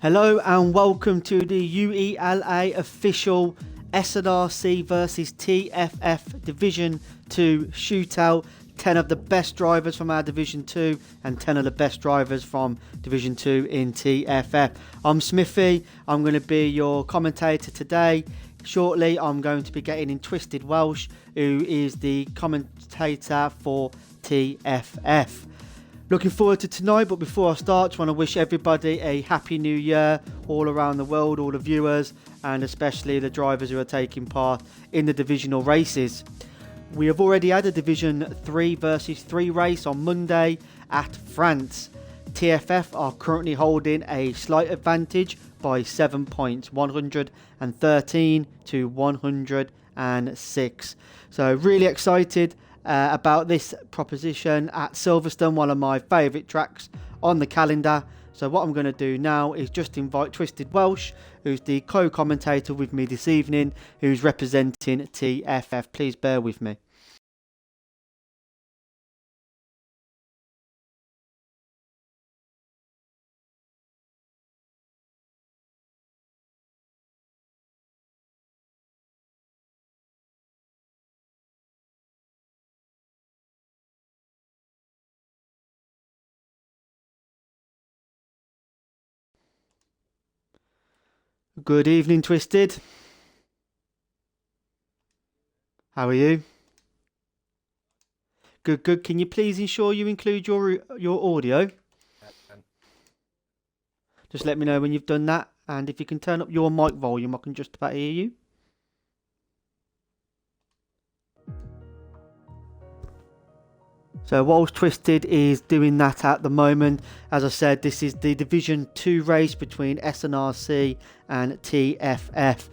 Hello and welcome to the UELA official SNRC versus TFF Division 2 shootout. 10 of the best drivers from our Division 2 and 10 of the best drivers from Division 2 in TFF. I'm Smithy, I'm going to be your commentator today. Shortly I'm going to be getting in Twisted Welsh, who is the commentator for TFF. Looking forward to tonight, but before I start, I want to wish everybody a happy new year all around the world, all the viewers and especially the drivers who are taking part in the divisional races. We have already had a Division 3 versus 3 race on Monday at France. TFF are currently holding a slight advantage by 7 points, 113 to 106. So really excited about this proposition at Silverstone, one of my favourite tracks on the calendar. So what I'm going to do now is just invite Twisted Welsh, who's the co-commentator with me this evening, who's representing TFF. Please bear with me. Good evening, Twisted. How are you? Good, good. Can you please ensure you include your audio? Just let me know when you've done that, and if you can turn up your mic volume, I can just about hear you. So whilst Twisted is doing that at the moment, as I said, this is the Division 2 race between SNRC and TFF.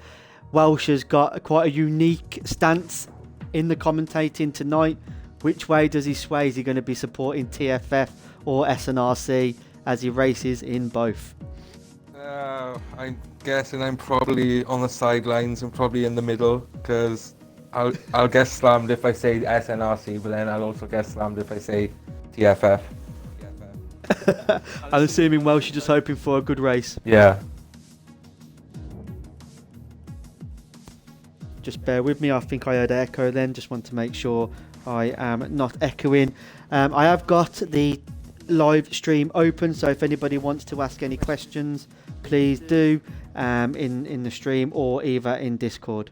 Welsh has got quite a unique stance in the commentating tonight. Which way does he sway? Is he going to be supporting TFF or SNRC as he races in both? I'm guessing I'm probably on the sidelines and probably in the middle, because I'll get slammed if I say SNRC, but then I'll also get slammed if I say TFF. I'm assuming Welsh is just hoping for a good race. Yeah. Just bear with me, I think I heard echo then, just want to make sure I am not echoing. I have got the live stream open, so if anybody wants to ask any questions, please do in the stream or either in Discord.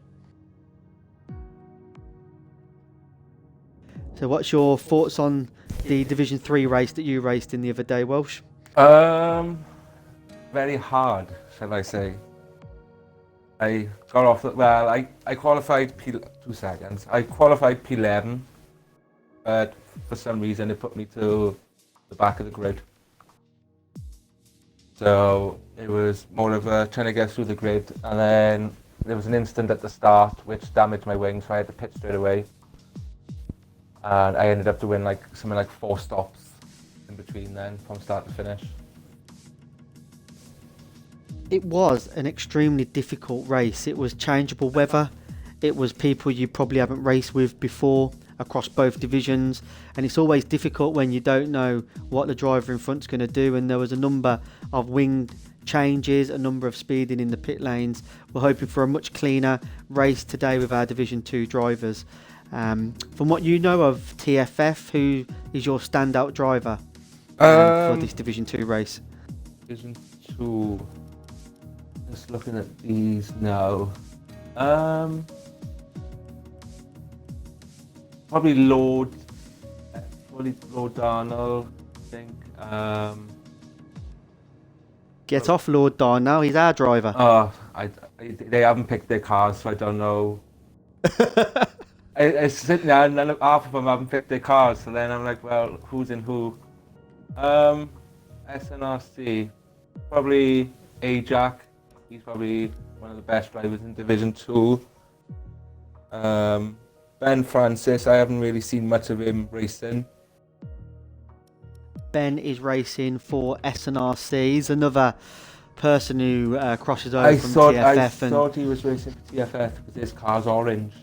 So what's your thoughts on the Division 3 race that you raced in the other day, Welsh? Very hard, shall I say. I got off I qualified I qualified P11, but for some reason it put me to the back of the grid. So it was more of a trying to get through the grid, and then there was an incident at the start which damaged my wing, so I had to pit straight away. And I ended up doing something like 4 stops in between then, from start to finish. It was an extremely difficult race. It was changeable weather. It was people you probably haven't raced with before across both divisions. And it's always difficult when you don't know what the driver in front's going to do. And there was a number of wing changes, a number of speeding in the pit lanes. We're hoping for a much cleaner race today with our Division 2 drivers. From what you know of TFF, who is your standout driver for this Division 2 race? Division 2. Just looking at these now. Probably Lord Darnell, I think. Get off Lord Darnell, he's our driver. They haven't picked their cars, so I don't know. I sitting there, and half of them haven't picked their cars, so then I'm like, well, who's in who? SNRC, probably Ajax. He's probably one of the best drivers in Division 2. Ben Francis, I haven't really seen much of him racing. Ben is racing for SNRC. He's another person who crosses over from TFF. I thought he was racing for TFF because his car's orange.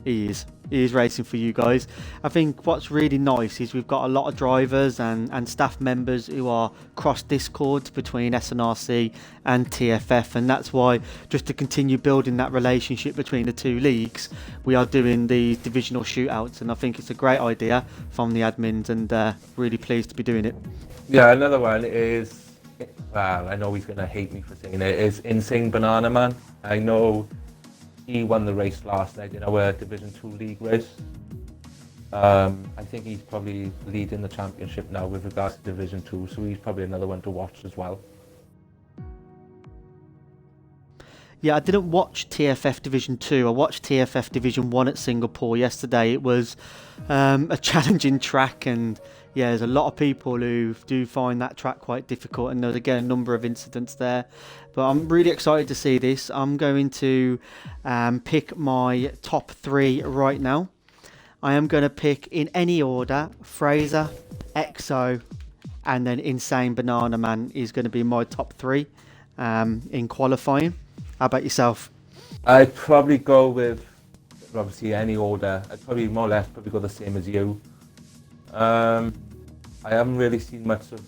He is. He is racing for you guys. I think what's really nice is we've got a lot of drivers and staff members who are cross discords between SNRC and TFF, and that's why, just to continue building that relationship between the two leagues, we are doing these divisional shootouts, and I think it's a great idea from the admins, and really pleased to be doing it. Yeah, another one is, well, I know he's going to hate me for saying it, is Insane Banana Man. I know he won the race last night in our Division 2 league race. I think he's probably leading the championship now with regards to Division 2, so he's probably another one to watch as well. Yeah, I didn't watch TFF Division 2. I watched TFF Division 1 at Singapore yesterday. It was a challenging track, and yeah, there's a lot of people who do find that track quite difficult, and there's again a number of incidents there. But I'm really excited to see this. I'm going to pick my top 3 right now. I am going to pick in any order: Fraser, EXO, and then Insane Banana Man is going to be my top 3 in qualifying. How about yourself? I'd probably go with, obviously, any order. I'd probably more or less probably go the same as you. I haven't really seen much of,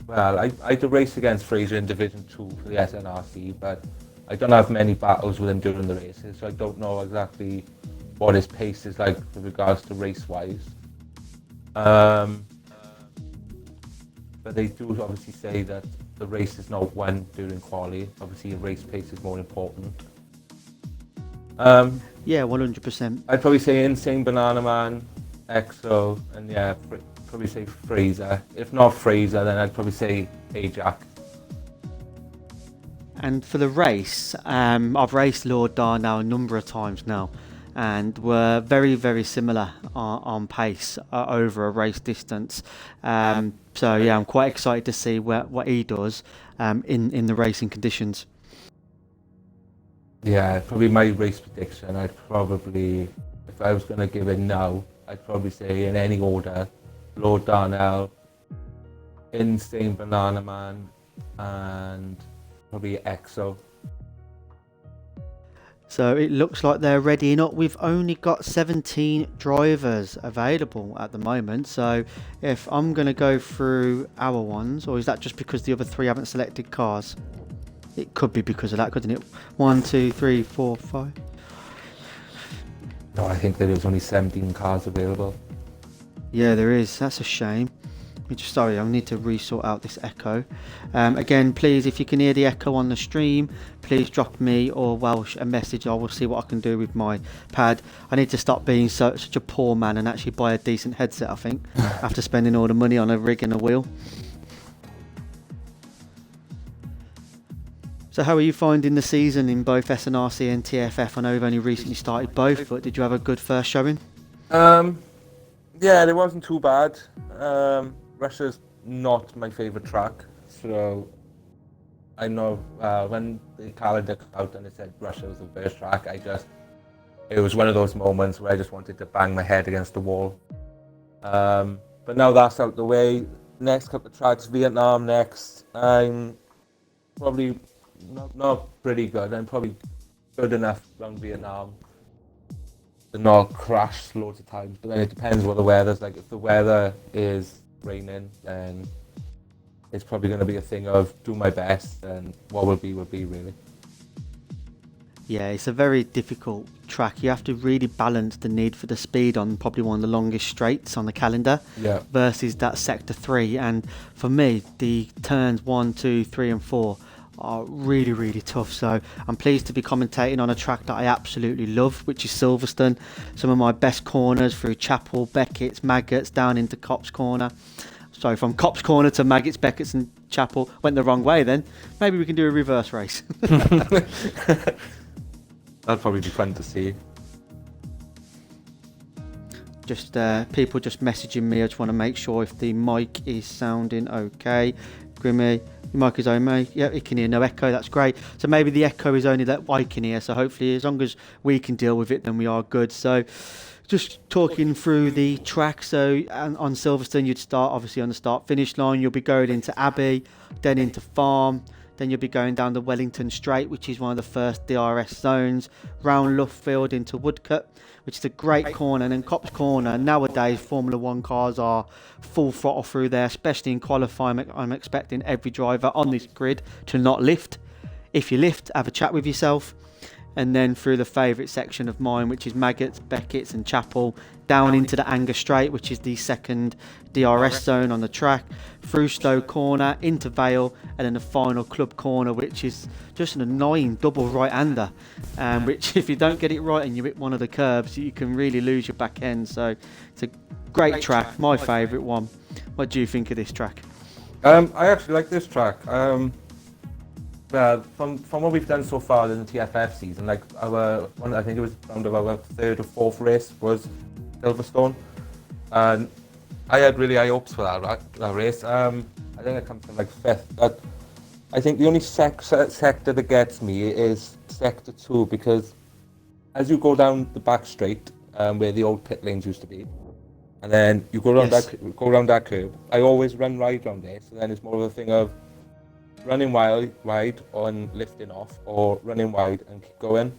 well, I had to race against Fraser in Division 2 for the SNRC, but I don't have many battles with him during the races, so I don't know exactly what his pace is like with regards to race-wise. But they do obviously say that the race is not won during quali. Obviously, a race pace is more important. Yeah, 100%. I'd probably say Insane Banana Man, EXO, and yeah, probably say Fraser. If not Fraser, then I'd probably say Ajax. And for the race, I've raced Lord Darnell a number of times now, and we're very, very similar on pace over a race distance. So yeah, I'm quite excited to see what he does in the racing conditions. Yeah, probably my race prediction, I'd probably, if I was going to give it now, I'd probably say in any order, Lord Darnell, Insane Banana Man, and probably EXO. So it looks like they're readying up. We've only got 17 drivers available at the moment. So if I'm going to go through our ones, or is that just because the other 3 haven't selected cars? It could be because of that, couldn't it? 1, 2, 3, 4, 5. No, I think there is only 17 cars available. Yeah, there is. That's a shame. Sorry, I need to resort out this echo. Again, please, if you can hear the echo on the stream, please drop me or Welsh a message. I will see what I can do with my pad. I need to stop being such a poor man and actually buy a decent headset, I think, after spending all the money on a rig and a wheel. So how are you finding the season in both SNRC and TFF? I know we've only recently started both, but did you have a good first showing? Yeah, it wasn't too bad. Russia's not my favourite track, so I know when the calendar came out and it said Russia was the first track, it was one of those moments where I just wanted to bang my head against the wall. But now that's out the way, next couple of tracks, Vietnam next. I'm probably not pretty good. I'm probably good enough around Vietnam to not crash loads of times, but then it depends what the weather's like. If the weather is raining, then it's probably going to be a thing of do my best, and what will be really. Yeah, it's a very difficult track. You have to really balance the need for the speed on probably one of the longest straights on the calendar, yeah, versus that sector 3. And for me, the turns 1, 2, 3 and 4 are really, really tough. So I'm pleased to be commentating on a track that I absolutely love, which is Silverstone. Some of my best corners through Chapel, Beckett's, Maggots, down into Copse Corner. So from Copse Corner to Maggots, Beckett's and Chapel. Went the wrong way then. Maybe we can do a reverse race. That'd probably be fun to see. Just people just messaging me. I just want to make sure if the mic is sounding okay. Grimmy, your mic is on, mate. Yeah, it can hear, no echo. That's great. So maybe the echo is only that I can hear. So hopefully, as long as we can deal with it, then we are good. So just talking through the track. So on Silverstone, you'd start obviously on the start-finish line. You'll be going into Abbey, then into Farm. Then you'll be going down the Wellington Straight, which is one of the first DRS zones, round Luffield into Woodcut, which is a great corner. And then Copse Corner, nowadays Formula 1 cars are full throttle through there, especially in qualifying. I'm expecting every driver on this grid to not lift. If you lift, have a chat with yourself. And then through the favourite section of mine, which is Maggots, Beckett's and Chapel, down into the Anger Straight, which is the second DRS zone on the track, through Stowe Corner, into Vale, and then the final Club Corner, which is just an annoying double right-hander, which if you don't get it right and you hit one of the curbs, you can really lose your back end. So it's a great track, my favourite one. What do you think of this track? I actually like this track. From what we've done so far in the TFF season, like I think it was around our third or fourth race was Silverstone, and I had really high hopes for that race. I think I come from like fifth, but I think the only sector that gets me is sector 2, because as you go down the back straight, where the old pit lanes used to be, and then you go around that curve, I always run right around there. So then it's more of a thing of running wide on lifting off, or running wide and keep going.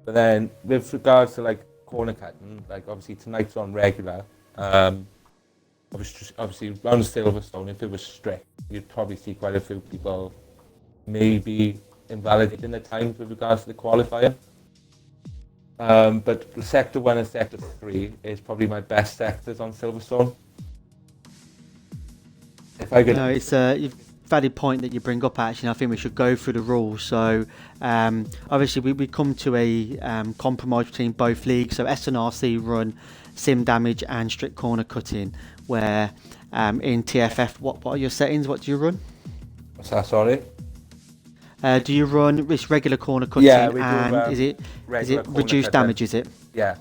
But then with regards to like corner cutting, like obviously tonight's on regular. Obviously around Silverstone, if it was strict, you'd probably see quite a few people maybe invalidating the times with regards to the qualifier. But sector 1 and sector 3 is probably my best sectors on Silverstone. If I could, no, it's valid point that you bring up. Actually, I think we should go through the rules. So obviously we come to a compromise between both leagues. So SNRC run sim damage and strict corner cutting, where in TFF, what are your settings? What do you run? What's that, sorry? Do you run this regular corner cutting? Yeah, we do, and is it reduced damage, is it? Yeah.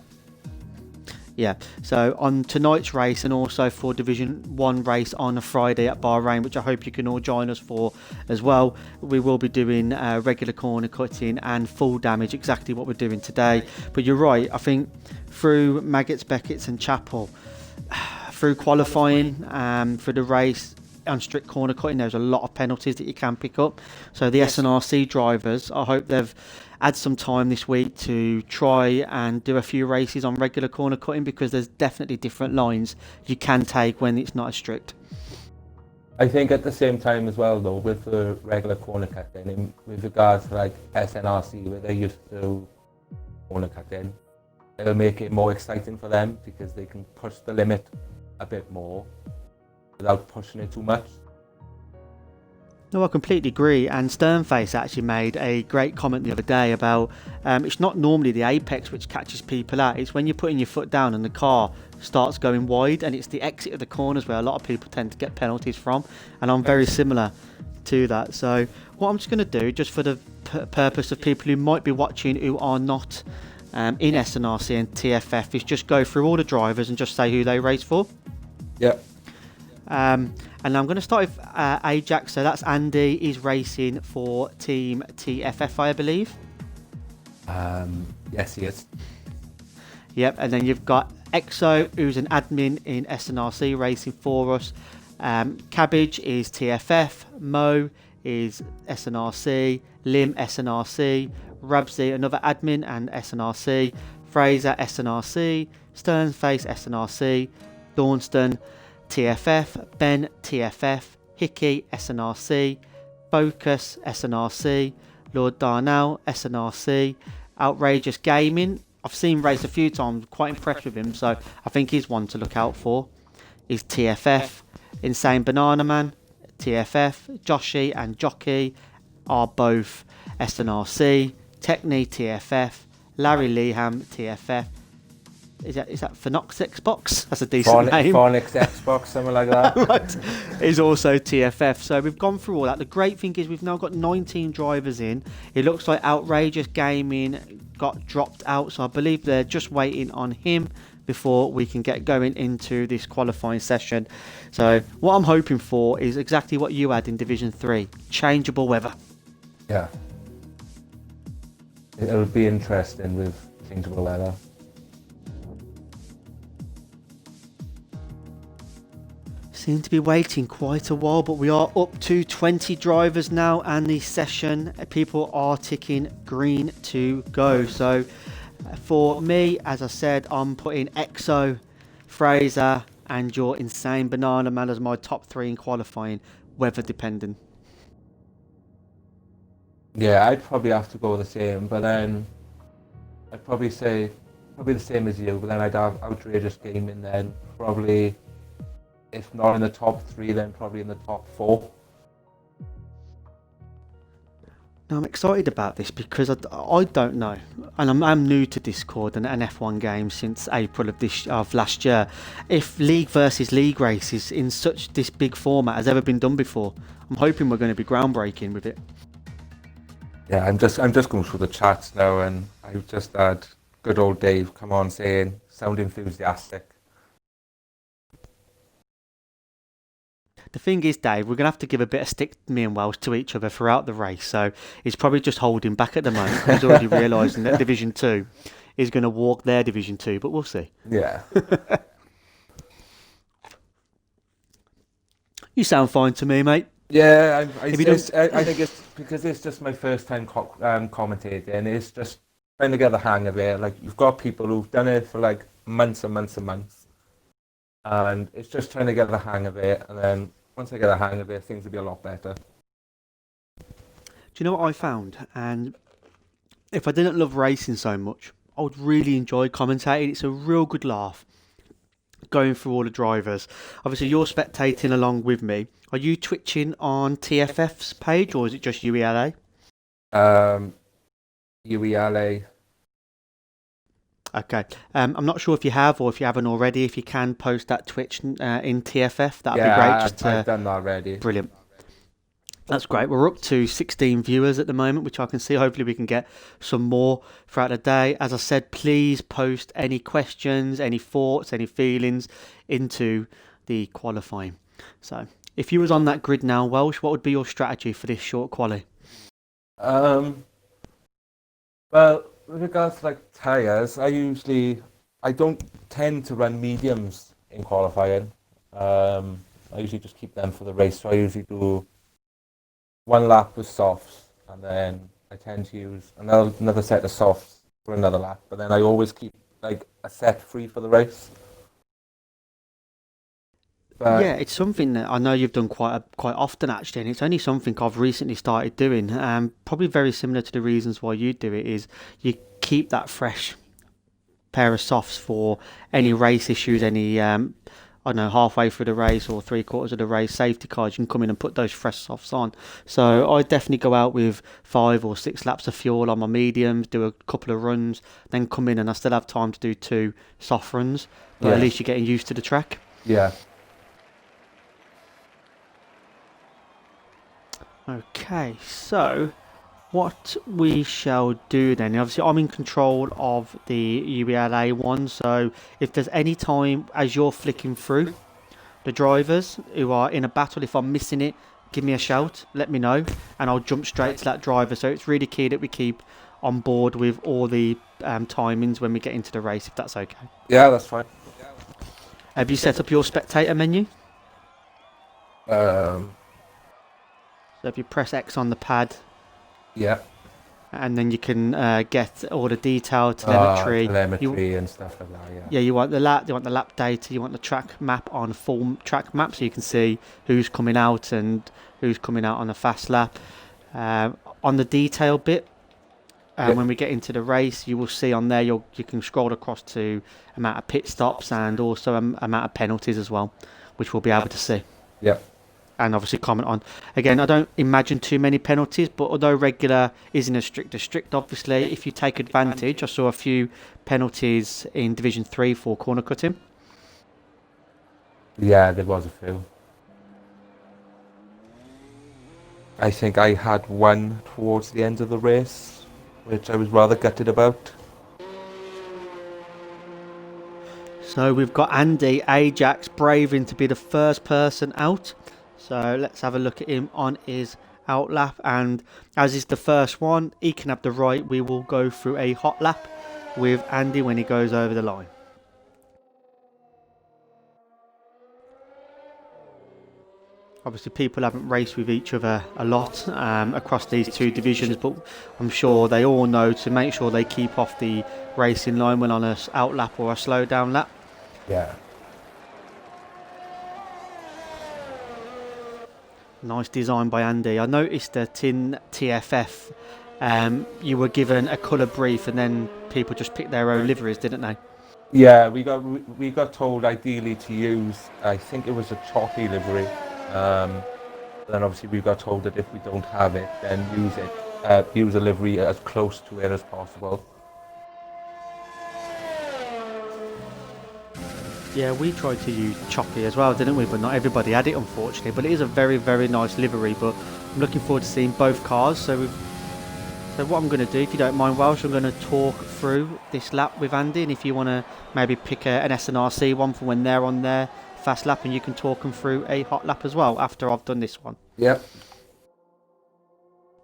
Yeah, so on tonight's race, and also for Division 1 race on a Friday at Bahrain, which I hope you can all join us for as well, we will be doing regular corner cutting and full damage, exactly what we're doing today. But you're right, I think through Maggots, Beckett's and Chapel, through qualifying for the race on strict corner cutting, there's a lot of penalties that you can pick up. So the SNRC drivers, I hope they've had some time this week to try and do a few races on regular corner cutting, because there's definitely different lines you can take when it's not as strict. I think at the same time as well though, with the regular corner cutting, with regards to like SNRC, where they used to do corner cutting, it'll make it more exciting for them, because they can push the limit a bit more without pushing it too much. No, I completely agree. And Sternface actually made a great comment the other day about it's not normally the apex which catches people out. It's when you're putting your foot down and the car starts going wide, and it's the exit of the corners where a lot of people tend to get penalties from. And I'm very similar to that. So what I'm just going to do, just for the purpose of people who might be watching who are not in SNRC and TFF, is just go through all the drivers and just say who they race for. Yeah. And I'm going to start with Ajax. So that's Andy. He's racing for Team TFF, I believe. Yes, he is. Yep. And then you've got Exo, who's an admin in SNRC, racing for us. Cabbage is TFF. Mo is SNRC. Lim, SNRC. Rabsy, another admin and SNRC. Fraser, SNRC. Sternface, SNRC. Dawnston, TFF, Ben, TFF, Hickey, SNRC, Focus, SNRC, Lord Darnell, SNRC, Outrageous Gaming. I've seen race a few times, quite impressed with him, so I think he's one to look out for. Is TFF, Insane Banana Man, TFF, Joshy and Jockey are both SNRC, Techni, TFF, Larry Leham, TFF. Is that Phonox Xbox? That's a decent name. Phonox Xbox, something like that. Right. Is also TFF. So we've gone through all that. The great thing is we've now got 19 drivers in. It looks like Outrageous Gaming got dropped out, so I believe they're just waiting on him before we can get going into this qualifying session. So what I'm hoping for is exactly what you had in Division 3, changeable weather. Yeah. It'll be interesting with changeable weather. Seem to be waiting quite a while, but we are up to 20 drivers now, and the session, people are ticking green to go. So for me, as I said, I'm putting Exo, Fraser, and your Insane Banana Man as my top 3 in qualifying, weather dependent. Yeah, I'd probably have to go the same, but then I'd probably say the same as you, but then I'd have Outrageous Gaming then, probably, if not in the top 3, then probably in the top 4. Now I'm excited about this because I don't know, and I'm new to Discord and F1 games since April of last year. If league versus league races in such this big format has ever been done before, I'm hoping we're going to be groundbreaking with it. Yeah, I'm just going through the chats now, and I've just had good old Dave come on saying, sound enthusiastic. The thing is, Dave, we're going to have to give a bit of stick, me and Welsh, to each other throughout the race. So he's probably just holding back at the moment. He's already realising that Division 2 is going to walk their Division 2, but we'll see. Yeah. You sound fine to me, mate. Yeah, I think it's because it's just my first time commentating. It's just trying to get the hang of it. Like, you've got people who've done it for like months and months and months. And it's just trying to get the hang of it, and then once I get the hang of it, things will be a lot better. Do you know what I found? And if I didn't love racing so much, I would really enjoy commentating. It's a real good laugh going through all the drivers. Obviously, you're spectating along with me. Are you twitching on TFF's page, or is it just UELA? UELA. Okay. I'm not sure if you have or if you haven't already. If you can post that Twitch in TFF, that'd be great. I've done that already. Brilliant. That's great. We're up to 16 viewers at the moment, which I can see. Hopefully we can get some more throughout the day. As I said, please post any questions, any thoughts, any feelings into the qualifying. So if you was on that grid now, Welsh, what would be your strategy for this short quali? Well, with regards to like tyres, I don't tend to run mediums in qualifying. I usually just keep them for the race. So I usually do one lap with softs, and then I tend to use another set of softs for another lap. But then I always keep like a set free for the race. But yeah, it's something that I know you've done quite often actually, and it's only something I've recently started doing. Probably very similar to the reasons why you do it is you keep that fresh pair of softs for any race issues, any I don't know, halfway through the race or 3/4 of the race safety cars. You can come in and put those fresh softs on. So I definitely go out with 5 or 6 laps of fuel on my mediums, do a couple of runs, then come in and I still have time to do 2 soft runs. But at least you're getting used to the track. Yeah. Okay, so what we shall do then, obviously I'm in control of the UELA one, so if there's any time as you're flicking through the drivers who are in a battle, if I'm missing it, give me a shout, let me know, and I'll jump straight to that driver. So it's really key that we keep on board with all the timings when we get into the race, if that's okay. Yeah, that's fine. Have you set up your spectator menu? So if you press X on the pad, yeah, and then you can get all the detail, telemetry, and stuff like that. Yeah, you want the lap data, you want the track map on full track map, so you can see who's coming out and who's coming out on a fast lap. On the detail bit, when we get into the race, you will see on there you can scroll across to amount of pit stops and also amount of penalties as well, which we'll be able to see. Yeah. And obviously comment on. Again, I don't imagine too many penalties, but although regular isn't as strict, obviously, if you take advantage, I saw a few penalties in Division 3 for corner cutting. Yeah, there was a few. I think I had one towards the end of the race, which I was rather gutted about. So we've got Andy Ajax braving to be the first person out. So let's have a look at him on his out lap, and as is the first one, he can have the right. We will go through a hot lap with Andy when he goes over the line. Obviously, people haven't raced with each other a lot across these two divisions, but I'm sure they all know to make sure they keep off the racing line when on a out lap or a slow down lap. Yeah. Nice design by Andy. I noticed that in TFF, you were given a colour brief, and then people just picked their own liveries, didn't they? Yeah, we got told ideally to use, I think it was a choppy livery. Then obviously we got told that if we don't have it, then use a livery as close to it as possible. Yeah, we tried to use choppy as well, didn't we? But not everybody had it, unfortunately. But it is a very, very nice livery. But I'm looking forward to seeing both cars. So what I'm going to do, if you don't mind, Welsh, I'm going to talk through this lap with Andy. And if you want to maybe pick an SNRC one for when they're on their fast lap, and you can talk them through a hot lap as well after I've done this one. Yep.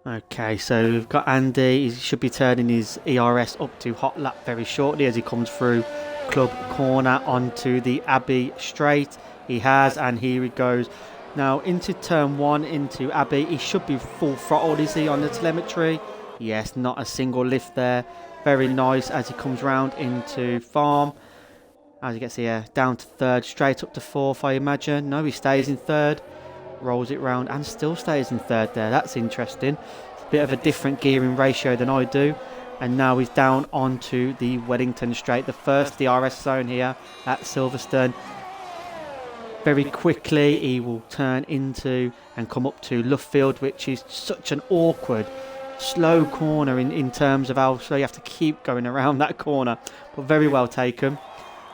Okay, so we've got Andy. He should be turning his ERS up to hot lap very shortly as he comes through Club Corner onto the Abbey Straight. He has, and here he goes. Now into turn 1, into Abbey. He should be full throttle, is he, on the telemetry? Yes, not a single lift there. Very nice as he comes round into Farm. As he gets here, down to 3rd, straight up to 4th, I imagine. No, he stays in 3rd. Rolls it round and still stays in 3rd there. That's interesting. It's a bit of a different gearing ratio than I do. And now he's down onto the Wellington Straight, the first DRS zone here at Silverstone. Very quickly he will turn into and come up to Luffield, which is such an awkward slow corner in terms of how slow you have to keep going around that corner, but very well taken.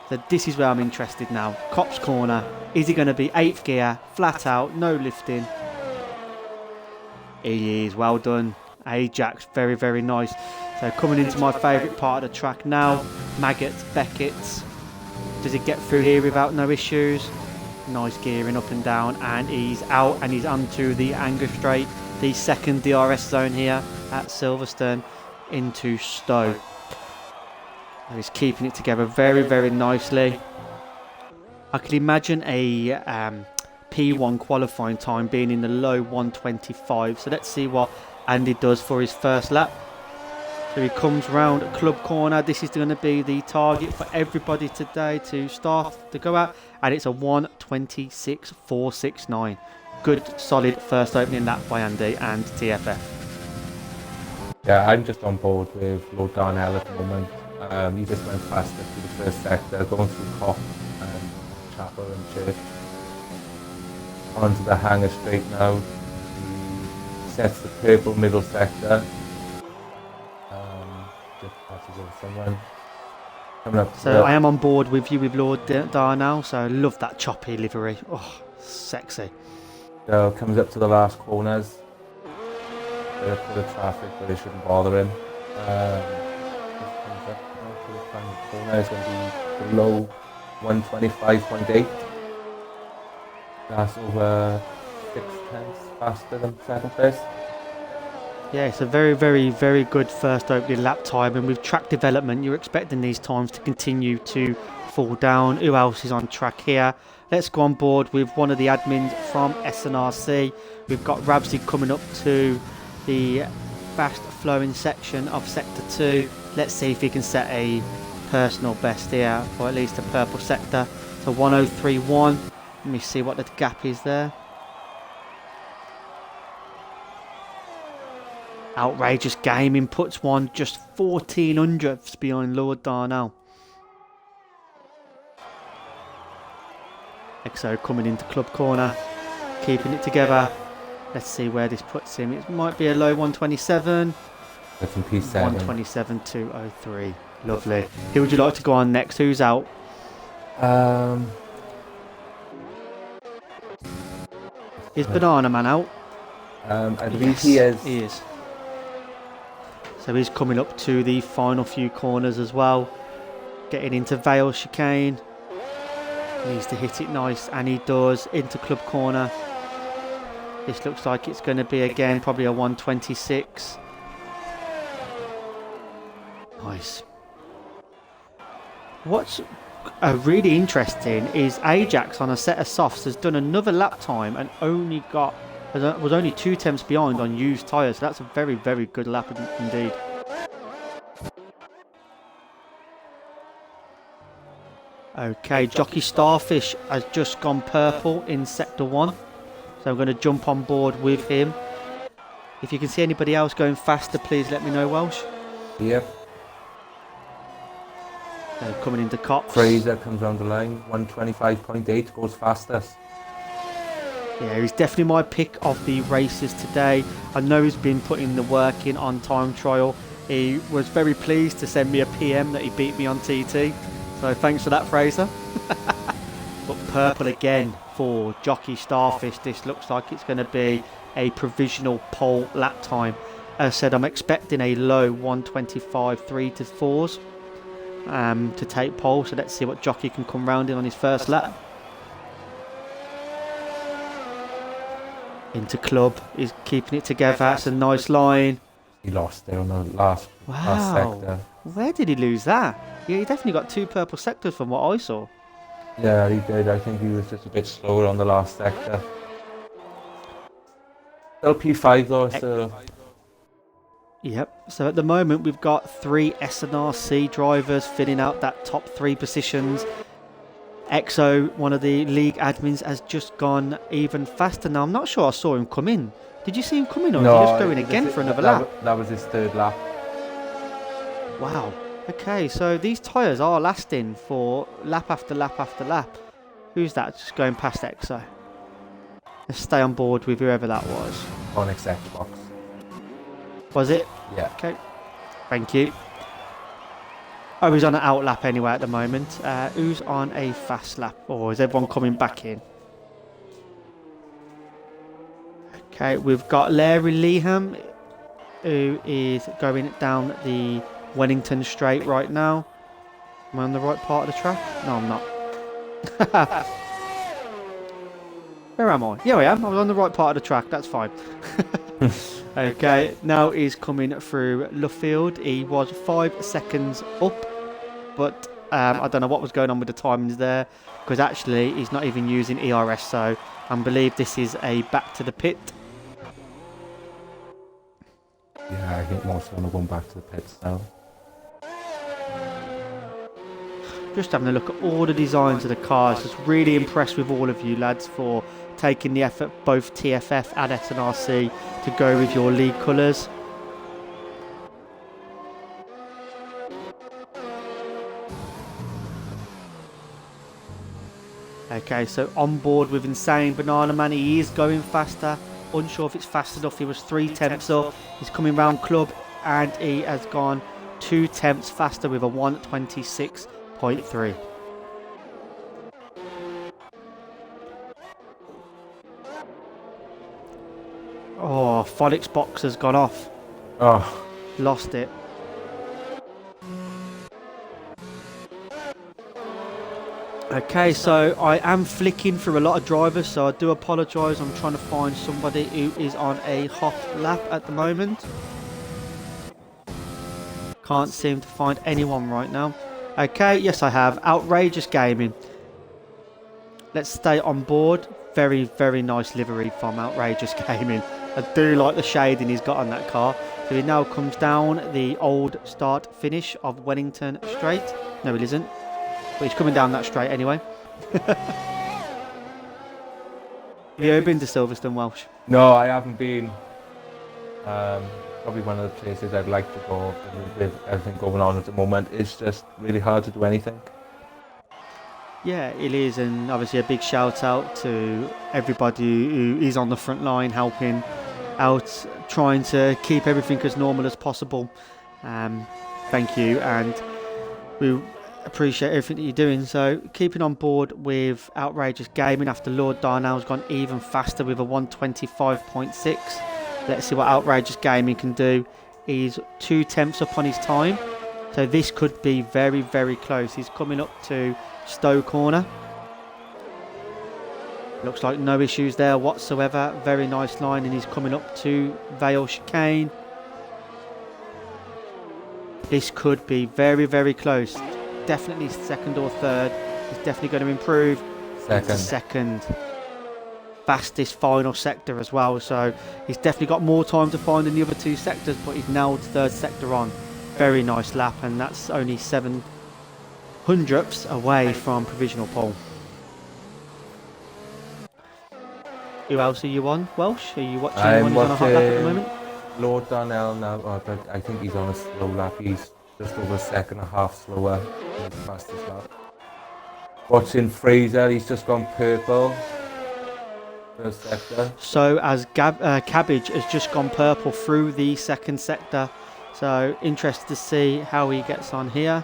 So this is where I'm interested now. Copse Corner, is he going to be 8th gear, flat out, no lifting? He is, well done Ajax, very, very nice. So coming into my favourite part of the track now, Maggots, Beckett's. Does he get through here without no issues? Nice gearing up and down, and he's out, and he's onto the Angus Straight, the second DRS zone here at Silverstone into Stowe. And he's keeping it together very, very nicely. I can imagine a P1 qualifying time being in the low 125. So let's see what Andy does for his first lap. So he comes round Club Corner. This is going to be the target for everybody today to start to go out, and it's a 1:26.469. Good, solid first opening lap by Andy and TFF. Yeah, I'm just on board with Lord Darnell at the moment. He just went faster through the first sector, going through Cop and Chapel and Church. Onto the Hanger Straight now. He sets the purple middle sector. Just passes over someone. Coming up. So I am on board with you with Lord Darnell. So I love that choppy livery. Oh, sexy. So comes up to the last corners. Bit of traffic, but it shouldn't bother him. Comes up to the final corner. It's going to be below 125.8. That's over 6/10 faster than 7th place. Yeah, it's a very, very, very good first opening lap time, and with track development you're expecting these times to continue to fall down. Who else is on track here? Let's go on board with one of the admins from SNRC. We've got Rabsy coming up to the fast flowing section of sector 2. Let's see if he can set a personal best here for at least a purple sector. So 1:03.1. Let me see what the gap is there. Outrageous gaming puts one just 1400ths behind Lord Darnell. Exo coming into Club Corner, keeping it together. Let's see where this puts him. It might be a low 127. That's in P7. 127.203. Lovely. Who would you like to go on next? Who's out? Is Banana Man out? I believe he is. He is. So he's coming up to the final few corners as well. Getting into Vale Chicane. Needs to hit it nice, and he does. Into Club Corner. This looks like it's going to be again probably a 126. Nice. Really interesting is Ajax on a set of softs has done another lap time and was only 2 tenths behind on used tyres. So that's a very, very good lap indeed. Okay, Jockey Starfish has just gone purple in Sector 1. So I'm going to jump on board with him. If you can see anybody else going faster, please let me know, Welsh. Yep. Coming into Cops. Fraser comes down the line, 125.8, goes fastest. Yeah, he's definitely my pick of the races today. I know he's been putting the work in on time trial. He was very pleased to send me a PM that he beat me on TT. So thanks for that, Fraser. But purple again for Jockey Starfish. This looks like it's going to be a provisional pole lap time. As I said, I'm expecting a low 125 3 to 4s to take pole. So let's see what Jockey can come round in on his first lap. Into Club, he's keeping it together. That's a nice line. He lost there on the last sector. Where did he lose that? Yeah, he definitely got 2 purple sectors from what I saw. Yeah, he did. I think he was just a bit slower on the last sector. Still P5 though, so... Yep, so at the moment we've got 3 SNRC drivers filling out that top 3 positions. Exo, one of the league admins, has just gone even faster. Now, I'm not sure I saw him come in. Did you see him come in, or no, is he just going again for another lap? That was his 3rd lap. Wow. Okay, so these tyres are lasting for lap after lap after lap. Who's that just going past Exo? Let's stay on board with whoever that was. Onyx Xbox. Was it? Yeah. Okay. Thank you. Oh, he's on an out lap anyway at the moment. Who's on a fast lap? Or is everyone coming back in? Okay, we've got Larry Leham, who is going down the Wellington straight right now. Am I on the right part of the track? No, I'm not. Where am I? Yeah, I am. I was on the right part of the track. That's fine. Okay, now he's coming through Luffield. He was 5 seconds up, but I don't know what was going on with the timings there, because actually he's not even using ERS, so I believe this is a back to the pit. Yeah, I think most of them are going back to the pits now. Just having a look at all the designs of the cars. Just really impressed with all of you lads for taking the effort, both TFF and SNRC, to go with your league colours. Okay, so on board with Insane Banana Man, he is going faster. Unsure if it's fast enough. He was 3 tenths up. He's coming round Club and he has gone 2 tenths faster with a 126.3. Oh, Folix box has gone off. Oh. Lost it. Okay, so I am flicking through a lot of drivers, so I do apologise. I'm trying to find somebody who is on a hot lap at the moment. Can't seem to find anyone right now. Okay, yes I have. Outrageous Gaming. Let's stay on board. Very, very nice livery from Outrageous Gaming. I do like the shading he's got on that car. So he now comes down the old start finish of Wellington Straight. No, he isn't. But he's coming down that straight anyway. Have you ever been to Silverstone, Welsh? No, I haven't been. Probably one of the places I'd like to go, with everything going on at the moment. It's just really hard to do anything. Yeah, it is, and obviously a big shout out to everybody who is on the front line helping out, trying to keep everything as normal as possible. Thank you, and we appreciate everything that you're doing. So keeping on board with Outrageous Gaming after Lord Darnell's gone even faster with a 125.6. Let's see what Outrageous Gaming can do. He's 2 tenths up on his time, so this could be very, very close. He's coming up to Stowe Corner. Looks like no issues there whatsoever. Very nice line, and he's coming up to Vale Chicane. This could be very, very close. Definitely second or third. He's definitely going to improve. Second. Second. Fastest final sector as well, so he's definitely got more time to find in the other two sectors, but he's nailed third sector on. Very nice lap, and that's only 7/100ths away from provisional pole. Who else are you on, Welsh? Are you watching anyone who's on a hot lap at the moment? Lord Darnell now, but I think he's on a slow lap. He's just over a second and a half slower than his fastest lap. Watching Fraser, he's just gone purple. First sector. So as Cabbage has just gone purple through the second sector. So interested to see how he gets on here.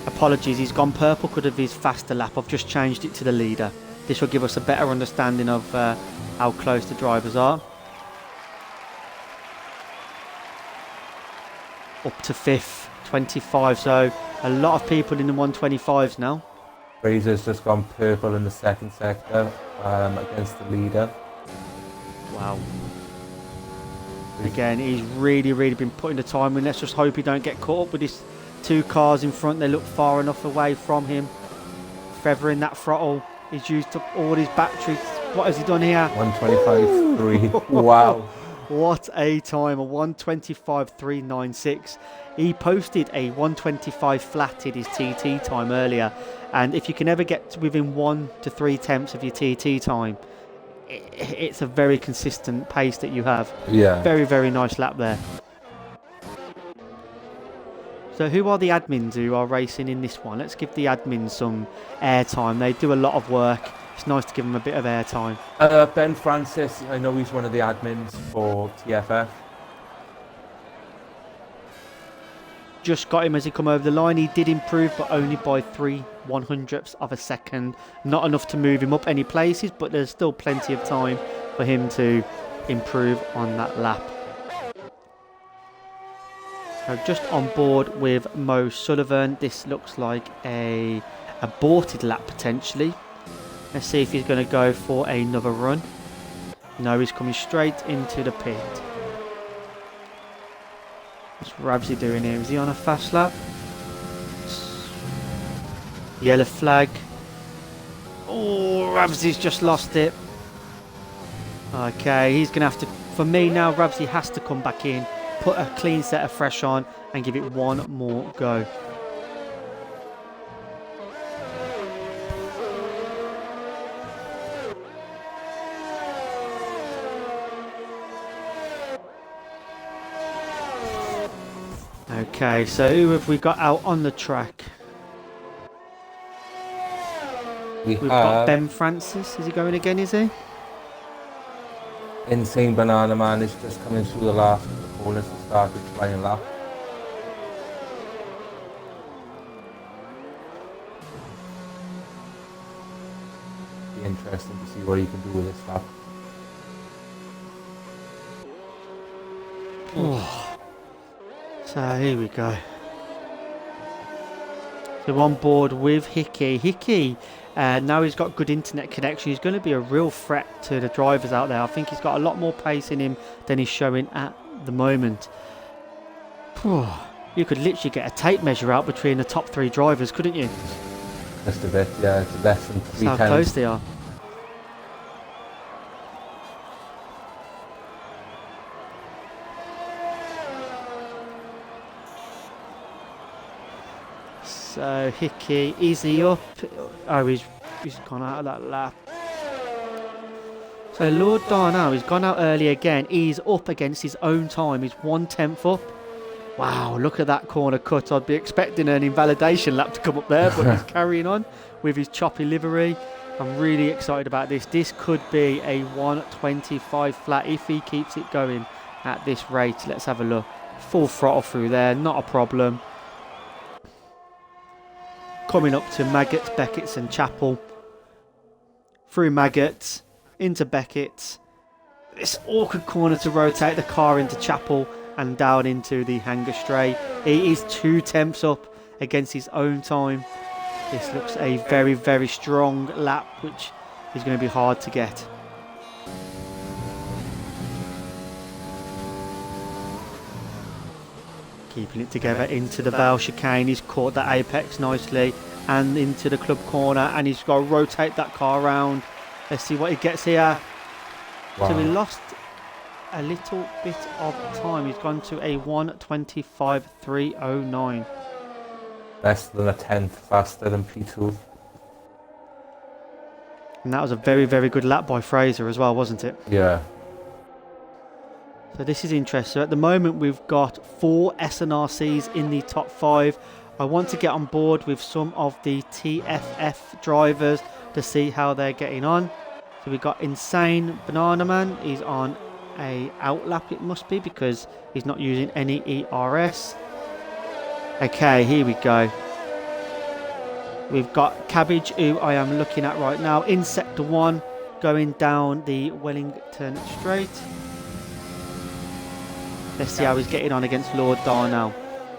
Apologies, he's gone purple because of his faster lap. I've just changed it to the leader. This will give us a better understanding of how close the drivers are. Up to 5th, 25. So a lot of people in the 125s now. Fraser's just gone purple in the second sector against the leader. Wow. Again, he's really been putting the time in. Let's just hope he don't get caught up with his two cars in front. They look far enough away from him. Feathering that throttle. He's used up all his batteries. What has he done here? 125.3. Wow. What a time. A 125.396. He posted a 125 flat in his TT time earlier. And if you can ever get within 1 to 3 tenths of your TT time, it's a very consistent pace that you have. Yeah. Very nice lap there. So who are the admins who are racing in this one? Let's give the admins some airtime. They do a lot of work. It's nice to give them a bit of airtime. Ben Francis, I know he's one of the admins for TFF. Just got him as he come over the line. He did improve, but only by 3/100ths of a second. Not enough to move him up any places, but there's still plenty of time for him to improve on that lap. So just on board with Mo Sullivan. This looks like a aborted lap potentially. Let's see if he's going to go for another run. No, he's coming straight into the pit. What's Rabsy doing here? Is he on a fast lap? Yellow flag. Oh, Rabsy's just lost it. Okay, he's going to have to... For me now, Rabsy has to come back in, put a clean set of fresh on and give it one more go. Okay, so who have we got out on the track? We've got Ben Francis. Is he going again, is he? Insane Banana Man is just coming through the last corners and started flying lap. Be interesting to see what he can do with this lap. So here we go. So on board with Hickey. Hickey, now he's got good internet connection. He's going to be a real threat to the drivers out there. I think he's got a lot more pace in him than he's showing at the moment. You could literally get a tape measure out between the top 3 drivers, couldn't you? Just a bit, yeah. It's less than 3 That's how close they are. So Hickey, is he up? Oh, he's gone out of that lap. So Lord Darnell, he's gone out early again. He's up against his own time. He's 1/10 up. Wow, look at that corner cut. I'd be expecting an invalidation lap to come up there, but he's carrying on with his choppy livery. I'm really excited about this. This could be a 125 flat if he keeps it going at this rate. Let's have a look. Full throttle through there, not a problem. Coming up to Maggots, Beckett's and Chapel. Through Maggots, into Beckett's. This awkward corner to rotate the car into Chapel and down into the Hanger Straight. He is 2/10 up against his own time. This looks a very strong lap, which is going to be hard to get. Keeping it together into the Vale chicane. He's caught that apex nicely and into the club corner, and he's got to rotate that car around. Let's see what he gets here. Wow. So he lost a little bit of time. He's gone to a 1:25.309. Less than a tenth faster than P2. And that was a very, very good lap by Fraser as well, wasn't it? Yeah. So this is interesting. So at the moment we've got 4 SNRCs in the top 5. I want to get on board with some of the TFF drivers to see how they're getting on. So we've got Insane Banana Man. He's on a outlap, it must be, because he's not using any ERS. Okay, here we go. We've got Cabbage, who I am looking at right now, in Sector 1, going down the Wellington Straight. Let's see how he's getting on against Lord Darnell.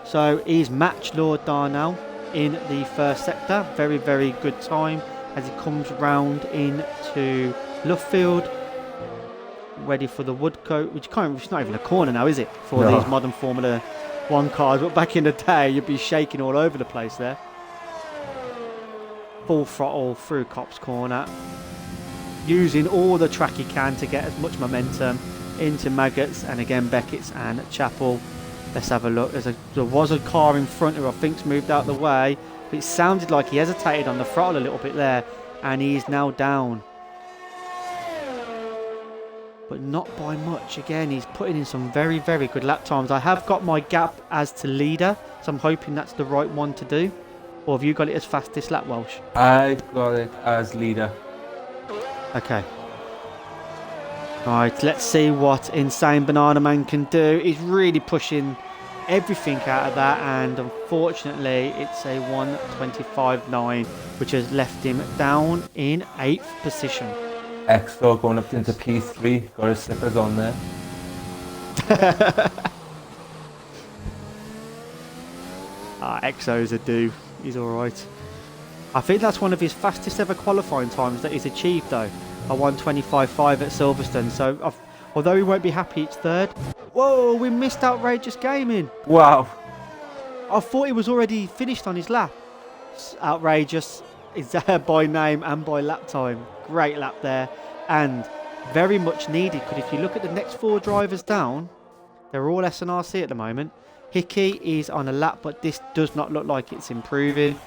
So he's matched Lord Darnell in the first sector. Very, very good time as he comes round into Luffield. Ready for the Woodcote, which it's not even a corner now, is it? For these modern Formula 1 cars. But back in the day, you'd be shaking all over the place there. Full throttle through Copse Corner. Using all the track he can to get as much momentum into Maggots and again Beckett's and Chapel. Let's have a look. There was a car in front who I think's moved out of the way, but it sounded like he hesitated on the throttle a little bit there, and he is now down. But not by much. Again, he's putting in some very, very good lap times. I have got my gap as to leader, so I'm hoping that's the right one to do. Or have you got it as fastest lap, Welsh? I've got it as leader. Okay. Right, let's see what Insane Banana Man can do. He's really pushing everything out of that, and unfortunately it's a 1:25.9, which has left him down in 8th position. Extra going up into P3, got his slippers on there. Exo's a do. He's alright. I think that's one of his fastest ever qualifying times that he's achieved though. A 1:25.5 at Silverstone. So although he won't be happy it's third. Whoa, we missed Outrageous Gaming. Wow. I thought he was already finished on his lap. Outrageous is by name and by lap time. Great lap there. And very much needed, because if you look at the next 4 drivers down, they're all SNRC at the moment. Hickey is on a lap, but this does not look like it's improving.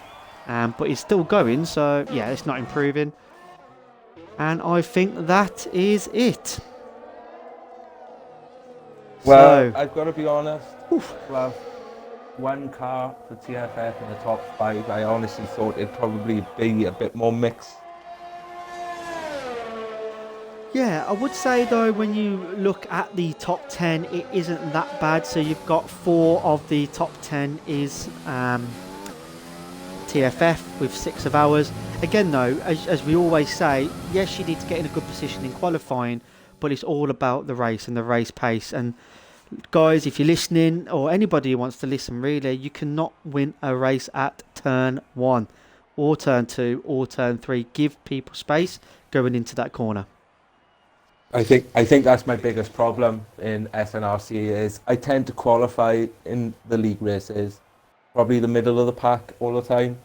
But he's still going, so yeah, it's not improving. And I think that is it. Well, so, I've got to be honest. Well, one car for TFF in the top 5, I honestly thought it'd probably be a bit more mixed. yeah, I would say though, when you look at the top 10, it isn't that bad. So you've got 4 of the top 10 is TFF with 6 of ours. Again though, as we always say, yes, you need to get in a good position in qualifying, but it's all about the race and the race pace. And guys, if you're listening, or anybody who wants to listen really, you cannot win a race at turn 1 or turn 2 or turn 3. Give people space going into that corner. I think that's my biggest problem in SNRC is I tend to qualify in the league races, probably the middle of the pack all the time.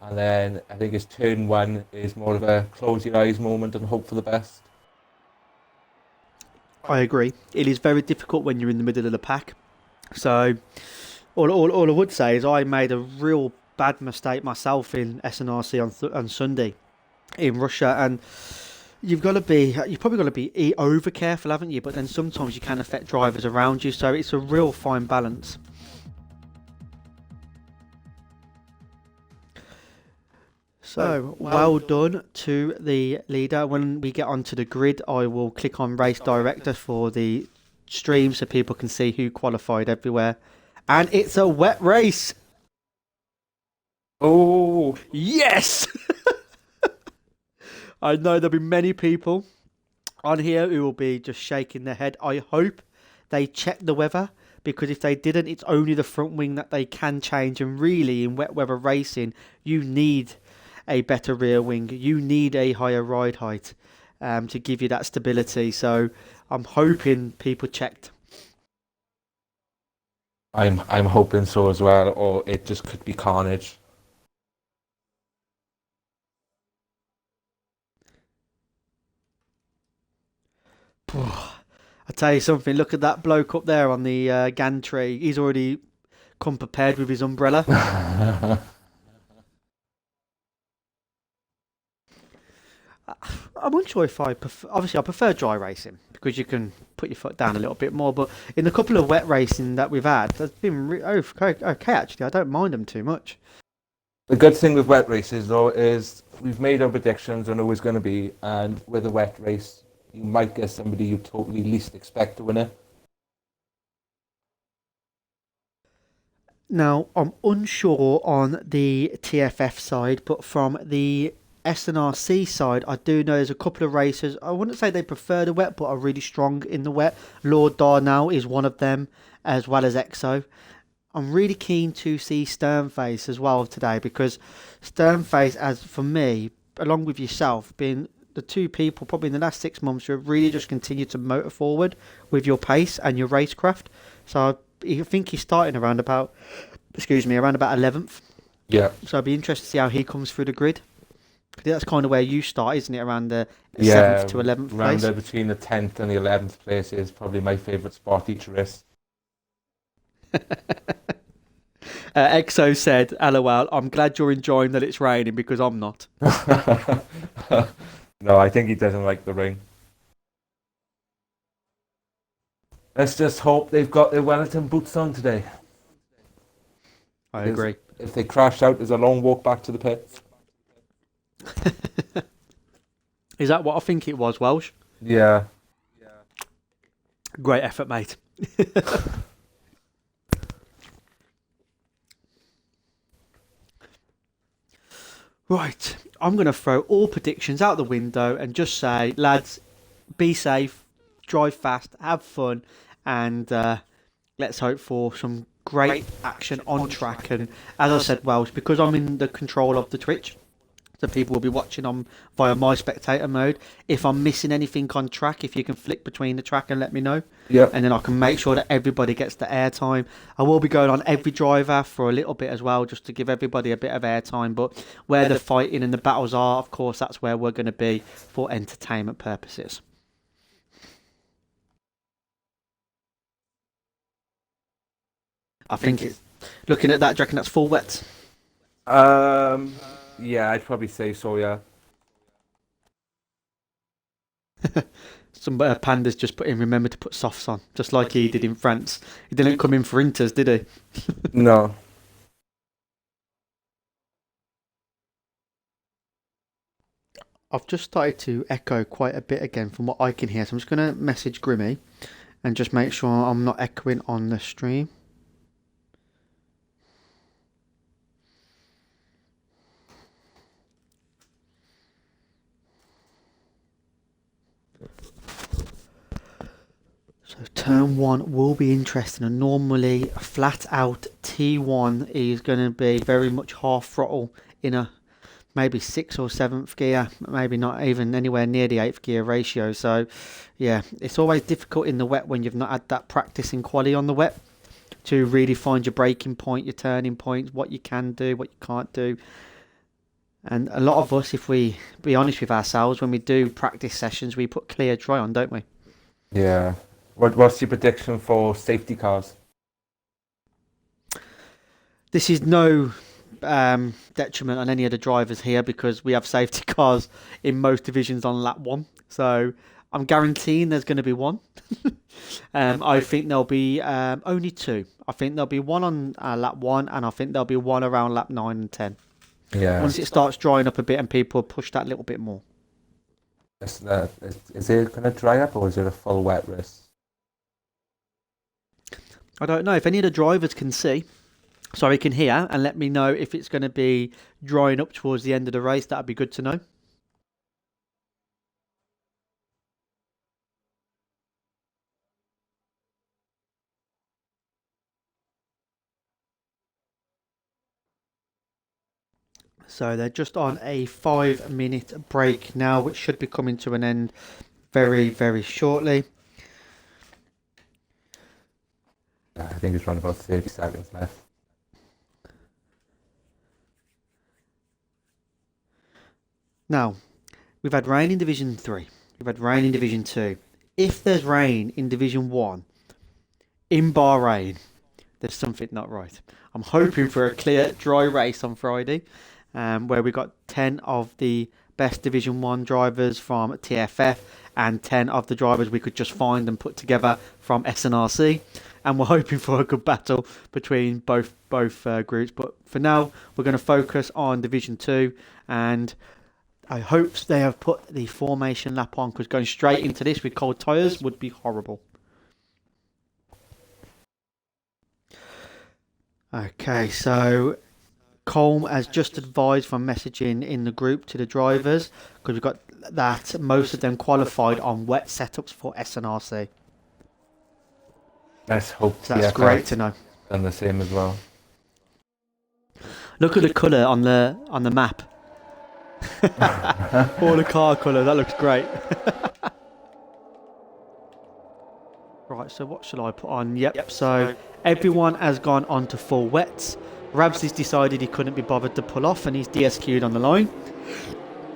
And then I think it's turn 1 is more of a close your eyes moment and hope for the best. I agree. It is very difficult when you're in the middle of the pack. So all I would say is I made a real bad mistake myself in SNRC on Sunday in Russia, and you've probably got to be over careful, haven't you? But then sometimes you can affect drivers around you, so it's a real fine balance. So, well done to the leader. When we get onto the grid, I will click on Race Director for the stream so people can see who qualified everywhere. And it's a wet race. Oh, yes! I know there'll be many people on here who will be just shaking their head. I hope they check the weather, because if they didn't, it's only the front wing that they can change. And really, in wet weather racing, you need a better rear wing. You need a higher ride height to give you that stability. So I'm hoping people checked. I'm hoping so as well, or it just could be carnage. I tell you something. Look at that bloke up there on the gantry. He's already come prepared with his umbrella. I'm unsure if I prefer. Obviously, I prefer dry racing because you can put your foot down a little bit more. But in the couple of wet racing that we've had, there's been okay. Actually, I don't mind them too much. The good thing with wet races, though, is we've made our predictions on who it's going to be, and with a wet race, you might get somebody you totally least expect to win it. Now, I'm unsure on the TFF side, but from the SNRC side, I do know there's a couple of racers. I wouldn't say they prefer the wet, but are really strong in the wet. Lord Darnell is one of them, as well as EXO. I'm really keen to see Sternface as well today because Sternface, as for me, along with yourself, being the two people probably in the last 6 months who have really just continued to motor forward with your pace and your racecraft. So I think he's starting around about, around about 11th. Yeah. So I'd be interested to see how he comes through the grid. Because that's kind of where you start, isn't it? Around the 7th to 11th place. Between the 10th and the 11th place is probably my favourite spot each race. EXO said, LOL, I'm glad you're enjoying that it's raining because I'm not. No, I think he doesn't like the rain. Let's just hope they've got their Wellington boots on today. I agree. If they crash out, there's a long walk back to the pits. Is that what I think it was, Welsh? Yeah. Great effort, mate. Right, I'm going to throw all predictions out the window and just say, lads, be safe, drive fast, have fun, and let's hope for some great action on track. And as I said, Welsh, because I'm in the control of the Twitch, so people will be watching on via my spectator mode. If I'm missing anything on track, if you can flick between the track and let me know. Yeah. And then I can make sure that everybody gets the airtime. I will be going on every driver for a little bit as well, just to give everybody a bit of airtime. But where the fighting and the battles are, of course, that's where we're going to be for entertainment purposes. I think it's looking at that. Do you reckon that's full wet? Yeah, I'd probably say so. Yeah. Some pandas just put in. Remember to put softs on, just like he did in France. He didn't come in for inters, did he? No. I've just started to echo quite a bit again from what I can hear, so I'm just going to message Grimmy and just make sure I'm not echoing on the stream. So turn one will be interesting, and normally a flat out T1 is going to be very much half throttle in a maybe 6th or 7th gear, maybe not even anywhere near the 8th gear ratio. So yeah, it's always difficult in the wet when you've not had that practice in quali on the wet to really find your braking point, your turning points, what you can do, what you can't do. And a lot of us, if we be honest with ourselves, when we do practice sessions, we put clear dry on, don't we? Yeah. What's your prediction for safety cars? This is no detriment on any of the drivers here because we have safety cars in most divisions on lap one. So I'm guaranteeing there's going to be one. I think there'll be only two. I think there'll be one on lap one, and I think there'll be one around lap 9 and 10. Yeah. Once it starts drying up a bit and people push that little bit more. Is it going to dry up, or is it a full wet race? I don't know. If any of the drivers can see, can hear, and let me know if it's going to be drying up towards the end of the race, that'd be good to know. So they're just on a 5-minute break now, which should be coming to an end very, very shortly. I think it's around about 30 seconds left. Now, we've had rain in Division 3. We've had rain in Division 2. If there's rain in Division 1, in Bahrain, there's something not right. I'm hoping for a clear, dry race on Friday, where we got 10 of the best Division 1 drivers from TFF and 10 of the drivers we could just find and put together from SNRC. And we're hoping for a good battle between both groups. But for now, we're going to focus on Division 2, and I hope they have put the formation lap on, because going straight into this with cold tyres would be horrible. Okay, so Colm has just advised from messaging in the group to the drivers, because we've got that most of them qualified on wet setups for SNRC. Let's hope So that's great to know. Done the same as well. Look at the colour on the map. All the car colour, that looks great. Right, so what shall I put on? Yep, so everyone has gone on to full wets. Rabs has decided he couldn't be bothered to pull off, and he's DSQ'd on the line.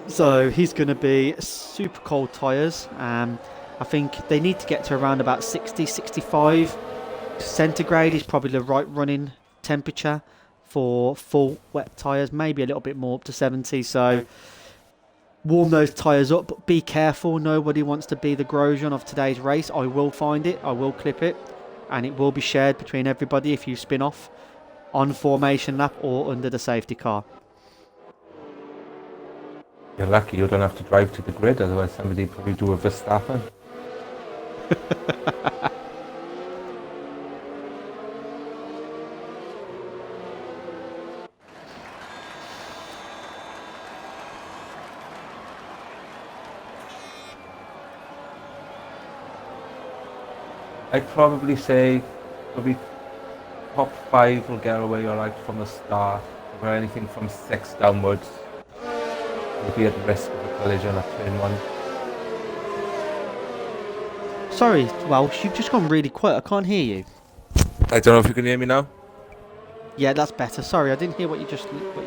So he's going to be super cold tyres. I think they need to get to around about 60, 65 centigrade is probably the right running temperature for full wet tyres, maybe a little bit more up to 70. So warm those tyres up, but be careful. Nobody wants to be the Grosjean of today's race. I will find it, I will clip it, and it will be shared between everybody if you spin off on formation lap or under the safety car. You're lucky you don't have to drive to the grid, otherwise somebody probably do a Verstappen. I'd probably say top 5 will get away alright from the start, or anything from 6 downwards will be at risk of a collision at turn 1. Sorry, Welsh, you've just gone really quiet. I can't hear you. I don't know if you can hear me now. Yeah, that's better. Sorry, I didn't hear what you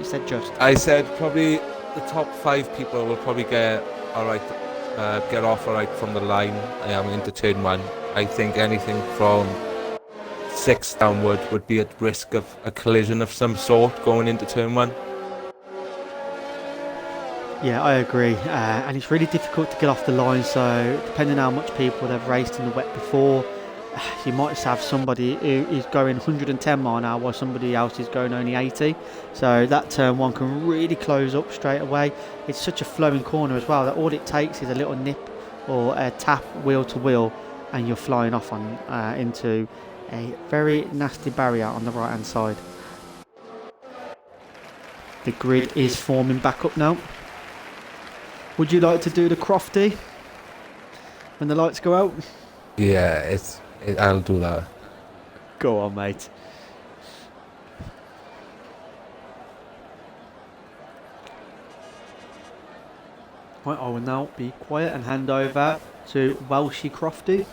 said just. I said probably the top 5 people will probably get off alright from the line into turn 1. I think anything from 6 downward would be at risk of a collision of some sort going into turn 1. Yeah, I agree. And it's really difficult to get off the line, so depending on how much people have raced in the wet before, you might just have somebody who is going 110 mile an hour while somebody else is going only 80. So that turn 1 can really close up straight away. It's such a flowing corner as well that all it takes is a little nip or a tap wheel to wheel, and you're flying off on into a very nasty barrier on the right hand side. The grid is forming back up now. Would you like to do the crofty when the lights go out? Yeah, I'll do that. Go on, mate. Right, I will now be quiet and hand over to Welshie Crofty.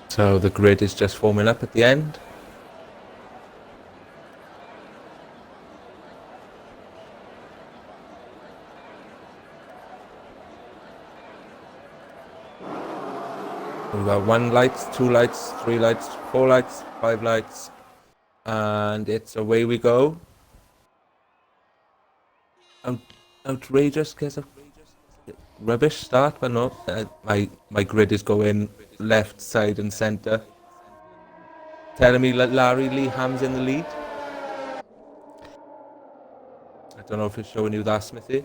So the grid is just forming up at the end. We've got 1 light, 2 lights, 3 lights, 4 lights, 5 lights, and it's away we go. Outrageous, guess, a rubbish start, but no, my grid is going left, side and centre. Telling me that Larry Lee Ham's in the lead. I don't know if it's showing you that, Smithy.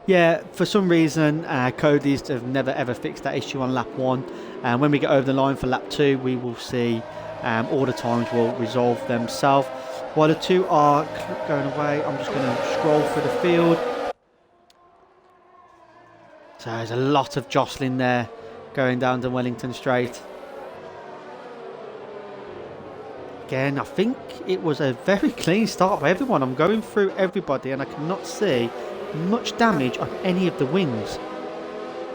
Yeah, for some reason, Cody's have never ever fixed that issue on lap 1. And when we get over the line for lap 2, we will see all the times will resolve themselves. While the 2 are going away, I'm just going to scroll through the field. So there's a lot of jostling there going down to Wellington Straight. Again, I think it was a very clean start by everyone. I'm going through everybody and I cannot see much damage on any of the wings.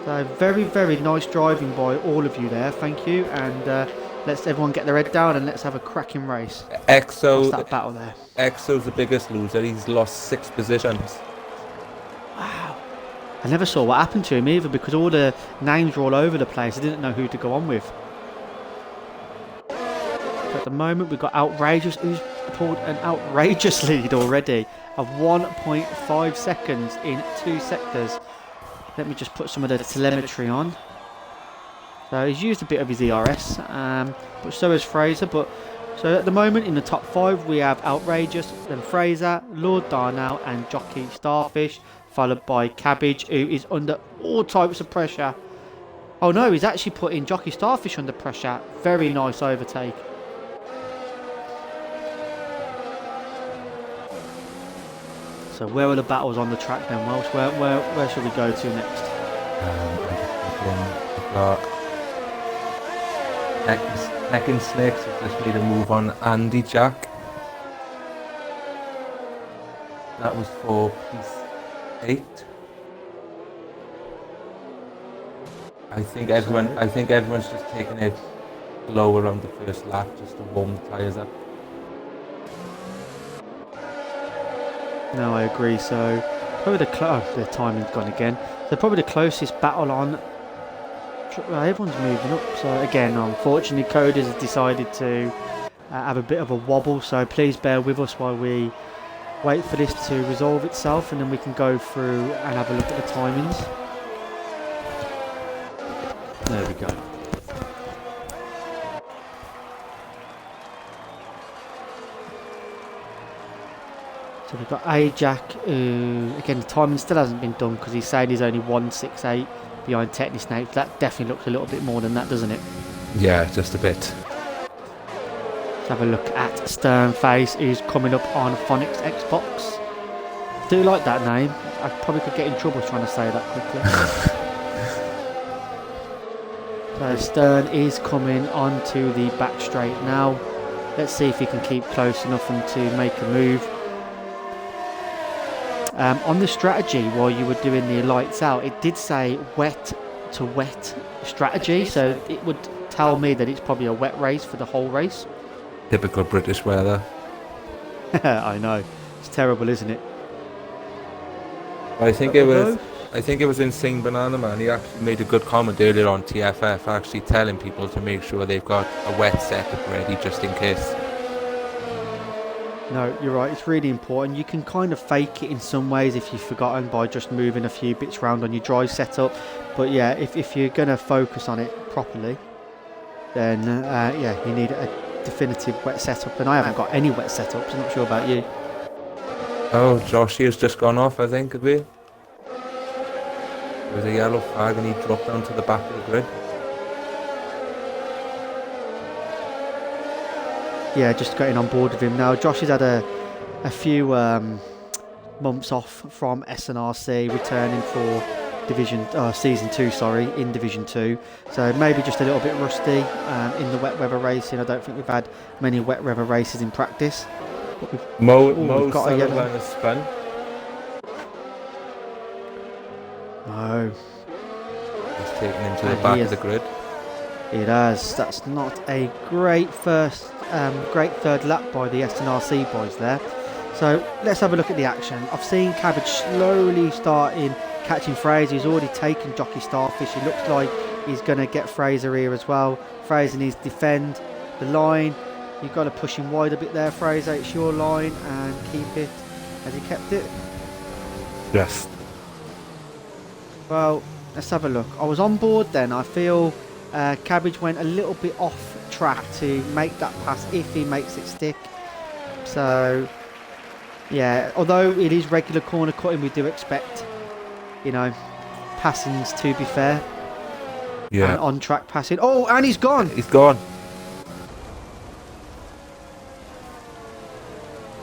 So very, very nice driving by all of you there. Thank you. And let's everyone get their head down and let's have a cracking race. What's that battle there? Exo's the biggest loser. He's lost 6 positions. Wow. I never saw what happened to him either because all the names were all over the place. I didn't know who to go on with. So at the moment, we've got Outrageous, who's pulled an outrageous lead already of 1.5 seconds in 2 sectors. Let me just put some of the telemetry on. So he's used a bit of his ERS, but so has Fraser. So at the moment in the top 5 we have Outrageous, then Fraser, Lord Darnell and Jockey Starfish, followed by Cabbage, who is under all types of pressure. Oh no, he's actually putting Jockey Starfish under pressure. Very nice overtake. So where are the battles on the track then, Welsh? Where should we go to next? Neck and Snakes have just made a move on Andy Jack. That was for piece 8. I think everyone's just taking it low around the first lap just to warm the tyres up. No, I agree. So probably the timing's gone again. So probably the closest battle on. Everyone's moving up. So again, unfortunately, Coders has decided to have a bit of a wobble. So please bear with us while we wait for this to resolve itself, and then we can go through and have a look at the timings. There we go. So we've got Ajax, who, again, the timing still hasn't been done because he's saying he's only 168 behind Techni Snake. That definitely looks a little bit more than that, doesn't it? Yeah, just a bit. Let's have a look at Sternface, who's coming up on Phonics Xbox. Do like that name. I probably could get in trouble trying to say that quickly. So Stern is coming onto the back straight now. Let's see if he can keep close enough and to make a move. On the strategy, while you were doing the lights out, it did say wet to wet strategy, so it would tell me that it's probably a wet race for the whole race. Typical British weather. I know, it's terrible, isn't it? I think it was in Sing Banana Man. He actually made a good comment earlier on TFF, actually telling people to make sure they've got a wet setup ready just in case. No, you're right, it's really important. You can kind of fake it in some ways if you've forgotten by just moving a few bits around on your dry setup. But yeah, if you're going to focus on it properly, then yeah, you need a definitive wet setup. And I haven't got any wet setups, I'm not sure about you. Oh, Joshy has just gone off, I think, could be. There was a yellow flag and he dropped down to the back of the grid. Yeah, just getting on board with him now. Josh has had a few months off from SNRC, returning for season 2, in Division 2. So maybe just a little bit rusty in the wet weather racing. I don't think we've had many wet weather races in practice. Mo Sullivan has spun. No. He's taken him to the back of the grid. It has. That's not a great great third lap by the SNRC boys there. So let's have a look at the action. I've seen Cabbage slowly starting catching Fraser. He's already taken Jockey Starfish. It looks like he's going to get Fraser here as well. Fraser needs to defend the line. You've got to push him wide a bit there, Fraser. It's your line and keep it. Has he kept it? Yes. Well, let's have a look. I was on board then. I feel Cabbage went a little bit off track to make that pass if he makes it stick. So yeah, although it is regular corner cutting, we do expect, you know, passings to be fair. Yeah. And on track passing. Oh, and he's gone. He's gone.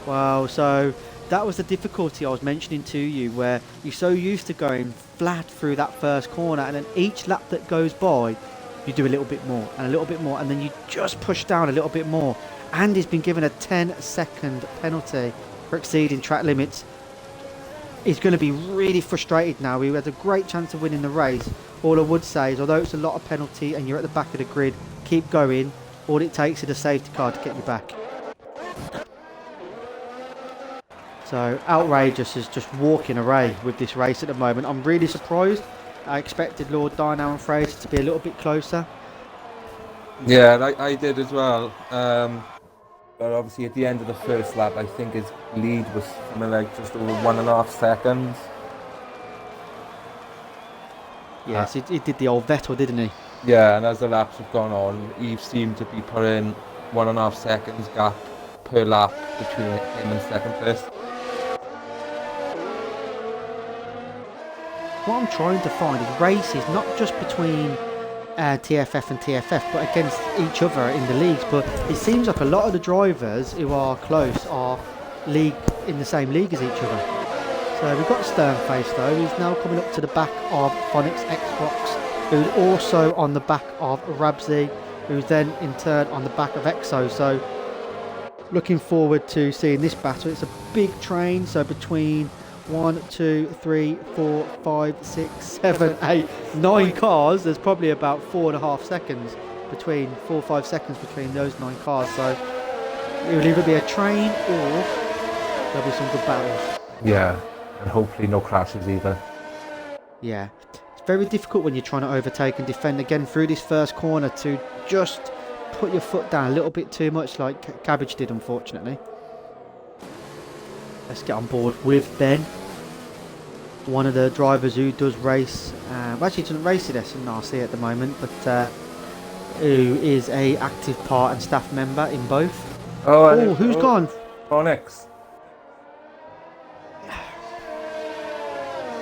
Wow, so that was the difficulty I was mentioning to you, where you're so used to going flat through that first corner, and then each lap that goes by you do a little bit more and a little bit more, and then you just push down a little bit more. And he's been given a 10-second penalty for exceeding track limits. He's going to be really frustrated now. He had a great chance of winning the race. all I would say is, although it's a lot of penalty and you're at the back of the grid, keep going. All it takes is a safety car to get you back. So Outrageous is just walking away with this race at the moment. I'm really surprised. I expected Lord Dino and Fraser to be a little bit closer. Yeah, I did as well. But obviously at the end of the first lap, I think his lead was something like just over 1.5 seconds. Yes, he did the old Vettel, didn't he? Yeah, and as the laps have gone on, he seemed to be putting 1.5 seconds gap per lap between him and second place. What I'm trying to find is races not just between TFF and TFF, but against each other in the leagues. But it seems like a lot of the drivers who are close are in the same league as each other. So we've got Sternface though, who's now coming up to the back of Phonics Xbox, who's also on the back of Rabsy, who's then in turn on the back of Exo. So looking forward to seeing this battle. It's a big train, so between 1, 2, 3, 4, 5, 6, 7, 8, 9 cars, there's probably about 4.5 seconds between 4 or 5 seconds between those 9 cars. So it will either be a train or there'll be some good battles. Yeah, and hopefully no crashes either. Yeah, it's very difficult when you're trying to overtake and defend again through this first corner to just put your foot down a little bit too much like Cabbage did, unfortunately. Let's get on board with Ben, one of the drivers who does race, actually doesn't race at SNRC at the moment, but who is a active part and staff member in both. Oh, who's gone? Phonics.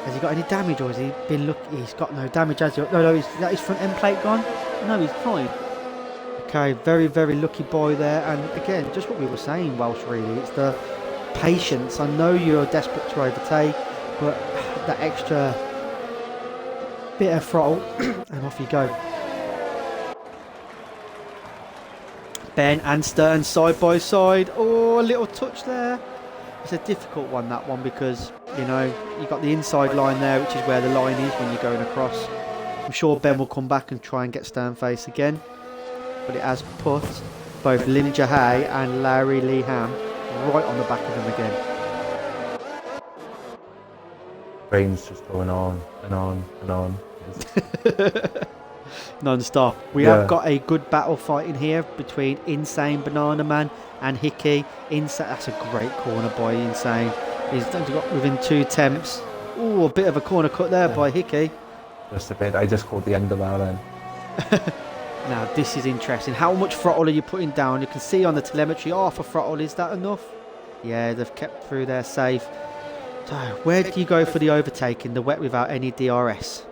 Has he got any damage, or has he been He's got no damage, has he? No, is that his front end plate gone? No, he's fine. Okay, very, very lucky boy there. And again, just what we were saying, Welsh, really. It's the patience. I know you're desperate to overtake, but that extra bit of throttle, and off you go. Ben and Stern side by side. Oh, a little touch there. It's a difficult one, that one, because you know you got the inside line there, which is where the line is when you're going across. I'm sure Ben will come back and try and get Sternface again, but it has put both Linja Hay and Larry Lee Ham right on the back of him again. Rain's just going on and on and on. Non-stop. We have got a good battle fight in here between Insane Banana Man and Hickey. That's a great corner by Insane. He's got within 2 attempts. Oh, a bit of a corner cut there by Hickey. Just a bit. I just caught the end of that then. Now this is interesting. How much throttle are you putting down? You can see on the telemetry, half a throttle. Is that enough? Yeah, they've kept through there safe. So where do you go for the overtaking? The wet without any DRS.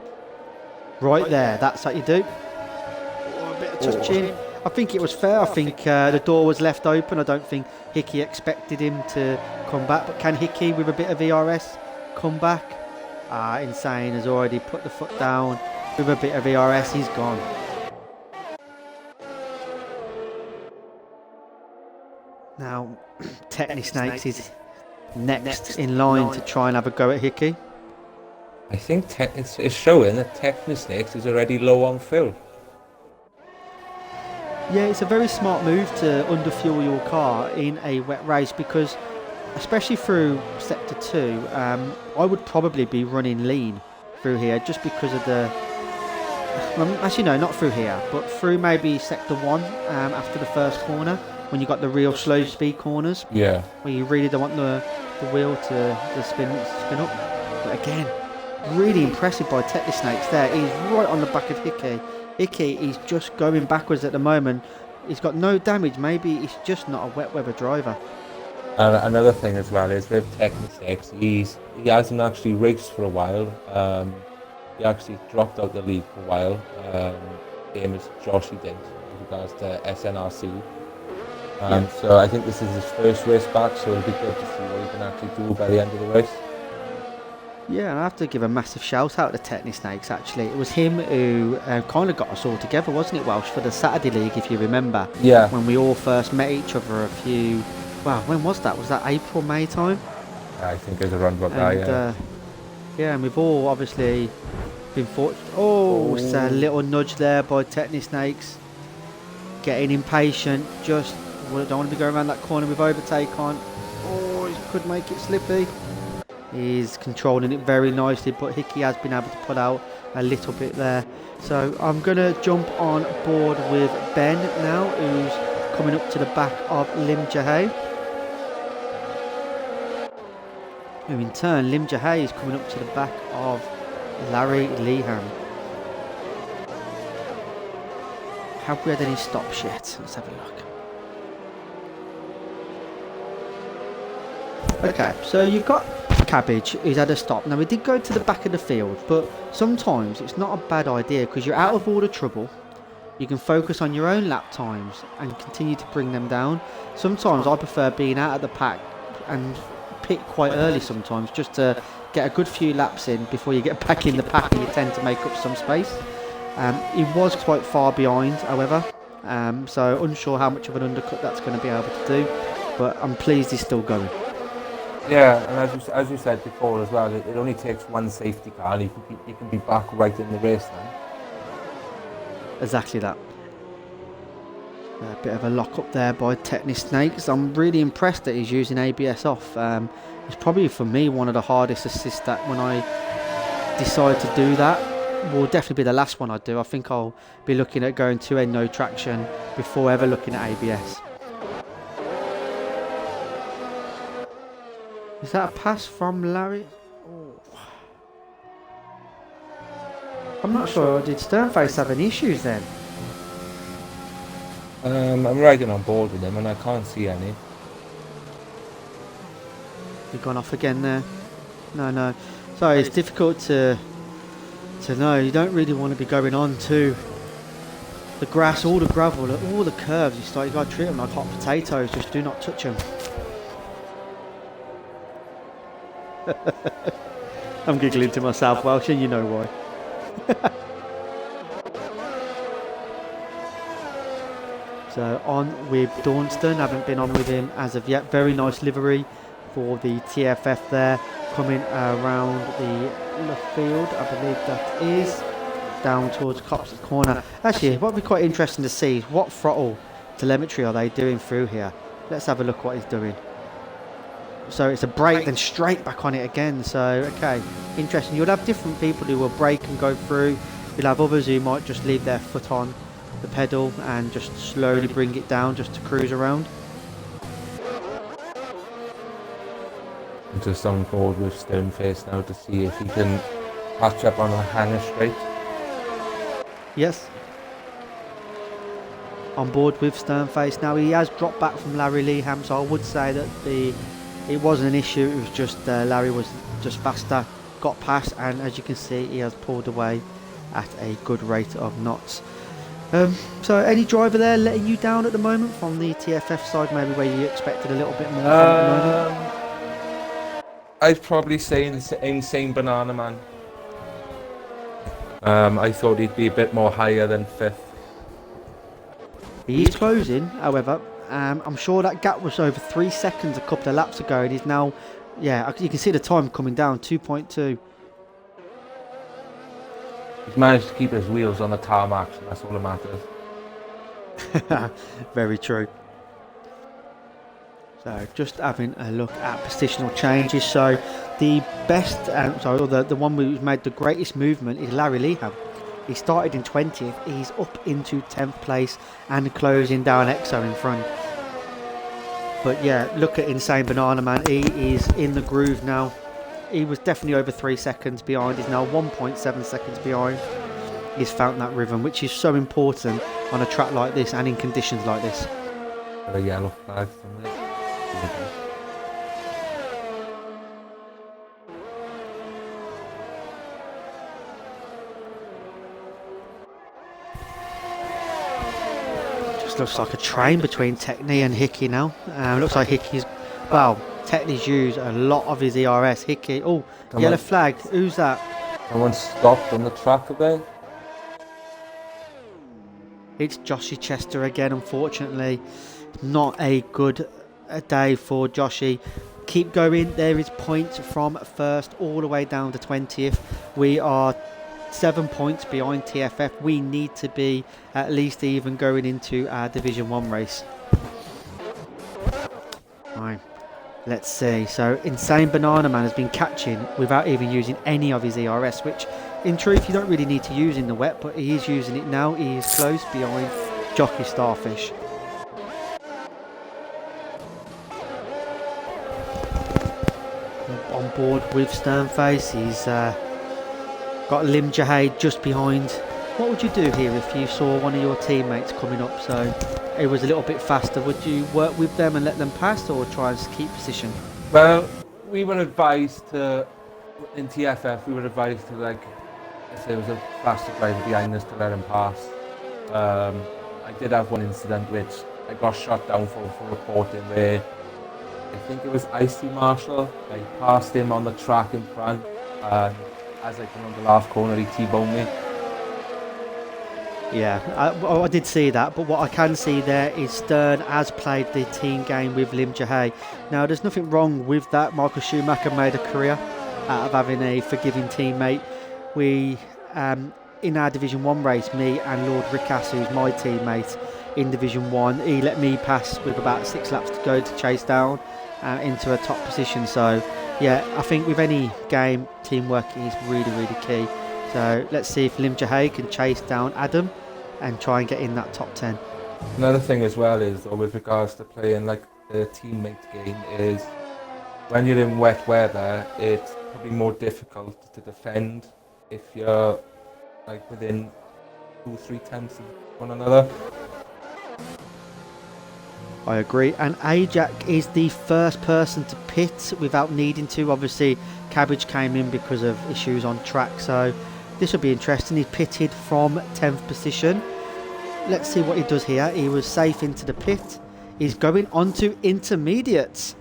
Right there. That's what you do. Oh, a bit of touching. I think it was fair. I think the door was left open. I don't think Hickey expected him to come back. But can Hickey, with a bit of ERS, come back? Insane has already put the foot down. With a bit of ERS, he's gone. Now, Technisnakes is next in line to try and have a go at Hickey. I think it's showing that Technisnakes is already low on fuel. Yeah, it's a very smart move to underfuel your car in a wet race, because especially through sector 2, I would probably be running lean through here just because of the... actually no, not through here, but through maybe sector 1 after the first corner, when you got the real slow speed corners. Yeah. Where you really don't want the wheel to spin up. But again, really impressive by Technisnakes there. He's right on the back of Hickey. Hickey is just going backwards at the moment. He's got no damage. Maybe he's just not a wet weather driver. And another thing as well is with Technisnakes, he hasn't actually raced for a while. He actually dropped out the league for a while. Same as Joshy did with regards to SNRC. So I think this is his first race back, so it'll be good to see what he can actually do by the end of the race. Yeah, and I have to give a massive shout out to Technisnakes, actually. It was him who kind of got us all together, wasn't it, Welsh, for the Saturday League, if you remember? Yeah. When we all first met each other when was that? Was that April, May time? I think it was around about that, yeah. Yeah, and we've all obviously Been fortunate. Oh, it's a little nudge there by Techni Snakes. Getting impatient. Just don't want to be going around that corner with overtake on. Oh, he could make it slippy. He's controlling it very nicely, but Hickey has been able to put out a little bit there. So I'm going to jump on board with Ben now, who's coming up to the back of Lim Jahay. Who in turn, Lim Jahay is coming up to the back of Larry Leham. Have we had any stops yet? Let's have a look. Okay, so you've got Cabbage, who's had a stop. Now we did go to the back of the field, but sometimes it's not a bad idea because you're out of all the trouble. You can focus on your own lap times and continue to bring them down. Sometimes I prefer being out of the pack and pit quite early sometimes, just to get a good few laps in before you get back in the pack and you tend to make up some space. He was quite far behind, however, so unsure how much of an undercut that's going to be able to do, but I'm pleased he's still going. Yeah, and as you said before as well, it only takes one safety car and you can be back right in the race then. Exactly that. A bit of a lock up there by Techni Snakes. I'm really impressed that he's using ABS off. It's probably for me one of the hardest assists that when I decide to do that will definitely be the last one I do. I think I'll be looking at going to a no traction before ever looking at ABS. Is that a pass from Larry? Oh. I'm not sure. Did Sternface have any issues then? I'm riding on board with him and I can't see any. You've gone off again there. No. Sorry, it's difficult to know. You don't really want to be going on to the grass, all the gravel, all the curves. You got to treat them like hot potatoes. Just do not touch them. I'm giggling to myself, Welsh, and you know why. So on with Daunston, haven't been on with him as of yet. Very nice livery for the TFF there, coming around the left field, I believe that is, down towards Cops Corner. Actually, what would be quite interesting to see is what throttle telemetry are they doing through here. Let's have a look what he's doing. So it's a brake, then straight back on it again. So, okay, interesting. You'll have different people who will brake and go through. You'll have others who might just leave their foot on the pedal and just slowly bring it down just to cruise around. Just on board with Stoneface now to see if he can catch up on a hanger straight. Yes. On board with Sternface. Now he has dropped back from Larry Leham, so I would say that it wasn't an issue. It was just Larry was just faster, got past, and as you can see, he has pulled away at a good rate of knots. So any driver there letting you down at the moment from the TFF side, maybe where you expected a little bit more from at the moment? I'd probably say Insane Banana Man. I thought he'd be a bit more higher than 5th. He is closing, however. I'm sure that gap was over 3 seconds a couple of laps ago, and he's now, yeah, you can see the time coming down, 2.2. He's managed to keep his wheels on the tarmac, so that's all that matters. Very true. So just having a look at positional changes. So the best, the one who's made the greatest movement is Larry Leham. He started in 20th, he's up into 10th place and closing down Exo in front. But yeah, look at Insane Banana Man, he is in the groove now. He was definitely over 3 seconds behind, he's now 1.7 seconds behind. He's found that rhythm, which is so important on a track like this and in conditions like this. A yellow flag somewhere. Looks like a train between Techni and Hickey now. Looks like Hickey's, well, Techni's used a lot of his ERS. Hickey, yellow flag, who's that? Someone stopped on the track a bit. It's Joshy Chester again, unfortunately. Not a good day for Joshy. Keep going, there is points from 1st all the way down to 20th. We are 7 points behind TFF. We need to be at least even going into our Division 1 race. Right, let's see. So Insane Banana Man has been catching without even using any of his ERS, which in truth you don't really need to use in the wet, but he is using it now. He is close behind Jockey Starfish. On board with Sternface, he's got Lim Jahade just behind. What would you do here if you saw one of your teammates coming up so it was a little bit faster? Would you work with them and let them pass, or try and keep position? Well, we were advised to, in TFF, we were advised to, like, if there was a faster driver behind us, to let him pass. I did have one incident which I got shot down for reporting, where I think it was Icy Marshall. I passed him on the track in front, and as I came on the last corner, he T-boned me. Yeah, I did see that, but what I can see there is Stern has played the team game with Lim Jahade. Now, there's nothing wrong with that. Michael Schumacher made a career out of having a forgiving teammate. We, in our Division 1 race, me and Lord Rickas, who's my teammate in Division 1, he let me pass with about 6 laps to go to chase down into a top position. So, yeah, I think with any game, teamwork is really, really key. So let's see if Lim Jahade can chase down Adam and try and get in that top 10. Another thing as well is, or with regards to playing like the teammate game, is when you're in wet weather, it's probably more difficult to defend if you're like within 2-3 tenths of one another. I agree, and Ajax is the first person to pit without needing to. Obviously, Cabbage came in because of issues on track, so this will be interesting. He pitted from 10th position. Let's see what he does here. He was safe into the pit. He's going on to intermediates.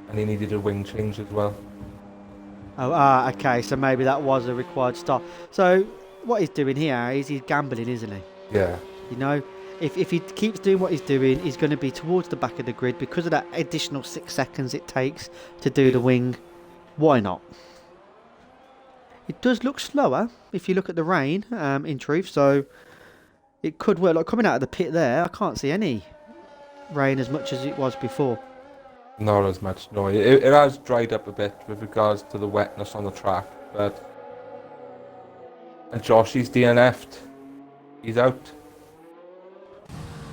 And he needed a wing change as well. Oh, okay, so maybe that was a required stop. So what he's doing here is he's gambling, isn't he? Yeah. You know, if he keeps doing what he's doing, he's going to be towards the back of the grid because of that additional 6 seconds it takes to do the wing. Why not? It does look slower if you look at the rain, in truth, so it could work. Like coming out of the pit there, I can't see any rain as much as it was before. Not as much, no. It has dried up a bit with regards to the wetness on the track, but... And Josh, he's DNF'd. He's out.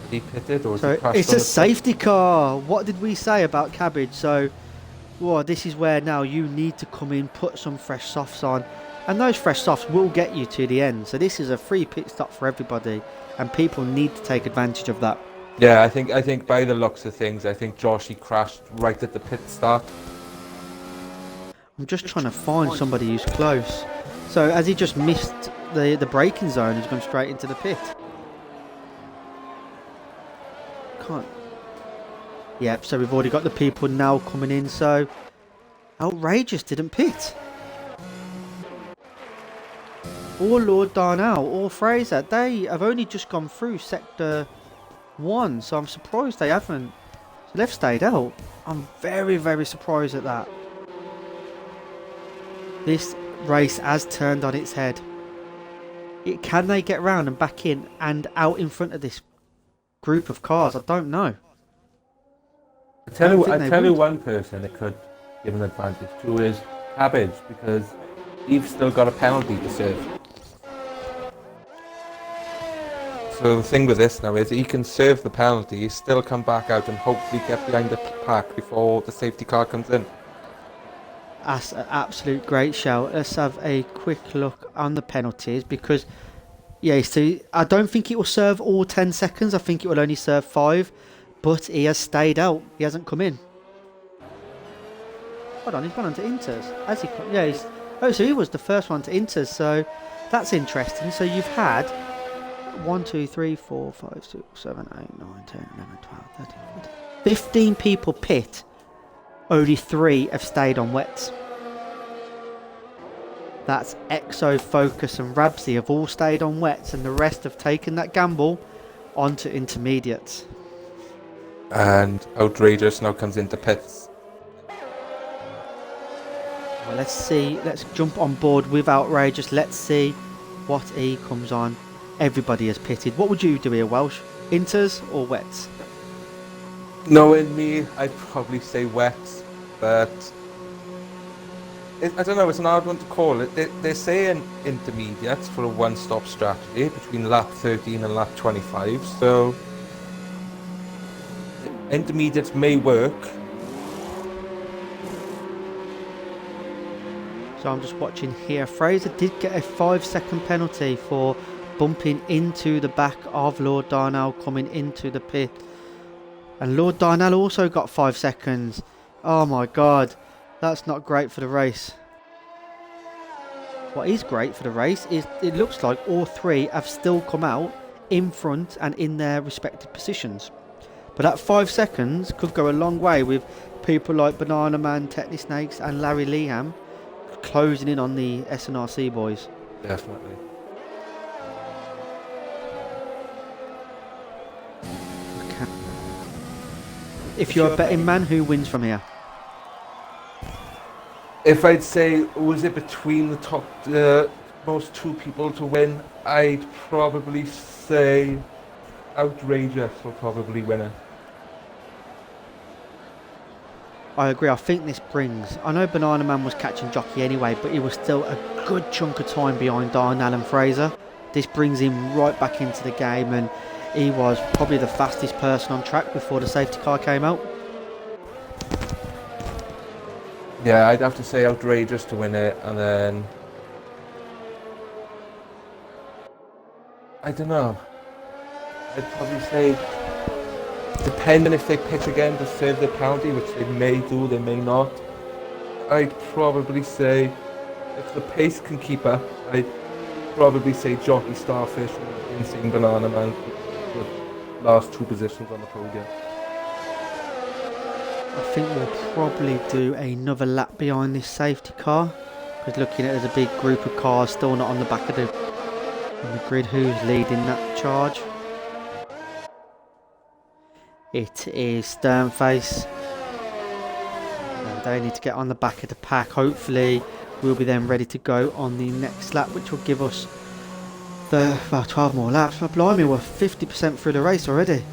Is he pitted or is he crashed? It's a safety car. What did we say about Cabbage? So, well, this is where now you need to come in, put some fresh softs on, and those fresh softs will get you to the end. So this is a free pit stop for everybody, and people need to take advantage of that. Yeah, I think by the looks of things, I think Josh, he crashed right at the pit start. I'm just trying to find somebody who's close. So as he just missed the braking zone, he's gone straight into the pit. Can't. Yep, so we've already got the people now coming in, so Outrageous didn't pit. Or Lord Darnell or Fraser, they have only just gone through sector 1, so I'm surprised they haven't. So they've stayed out. I'm very, very surprised at that. This race has turned on its head. Can they get round and back in and out in front of this group of cars? I don't know. I tell you one person it could give an advantage to is Cabbage, because he's still got a penalty to serve. So the thing with this now is he can serve the penalty, still come back out and hopefully get behind the pack before the safety car comes in. That's an absolute great shout. Let's have a quick look on the penalties because, yeah, so I don't think it will serve all 10 seconds. I think it will only serve 5, but he has stayed out. He hasn't come in. Hold on, he's gone on to Inters. Has he? Yeah, oh, so he was the first one to Inters, so that's interesting. So you've had 1, 2, 3, 4, 5, 6, 7, 8, 9, 10, 11, 12, 13, 14. 15 people pit. Only 3 have stayed on wets. That's Exo, Focus and Rabsy have all stayed on wets, and the rest have taken that gamble onto intermediates. And Outrageous now comes into pits. Well, let's see. Let's jump on board with Outrageous. Let's see what he comes on. Everybody has pitted. What would you do here, Welsh? Inters or wets? Knowing me, I'd probably say wets, but I don't know, it's an hard one to call it. They're saying intermediates for a one-stop strategy between lap 13 and lap 25, so intermediates may work. So I'm just watching here. Fraser did get a 5-second penalty for bumping into the back of Lord Darnell coming into the pit. And Lord Darnell also got 5 seconds. Oh my god, that's not great for the race. What is great for the race is it looks like all three have still come out in front and in their respective positions. But that 5 seconds could go a long way with people like Banana Man, Techni Snakes and Larry Leham closing in on the SNRC boys. Definitely. If you're a betting man, who wins from here? If I'd say, was it between the top, most two people to win, I'd probably say Outrageous will probably win it. I agree. I think this brings... I know Banana Man was catching jockey anyway, but he was still a good chunk of time behind Darnell and Fraser. This brings him right back into the game, and he was probably the fastest person on track before the safety car came out. Yeah, I'd have to say Outrageous to win it, and then I don't know. I'd probably say, depending if they pitch again to serve the penalty, which they may do, they may not, I'd probably say, if the pace can keep up, I'd probably say Jockey Starfish and Insane Banana Man for the last two positions on the podium. I think we'll probably do another lap behind this safety car, because looking at it, there's a big group of cars still not on the back of the grid. Who's leading that charge? It is Sternface, and they need to get on the back of the pack. Hopefully we'll be then ready to go on the next lap, which will give us the 12 more laps. But blimey, we're 50% through the race already.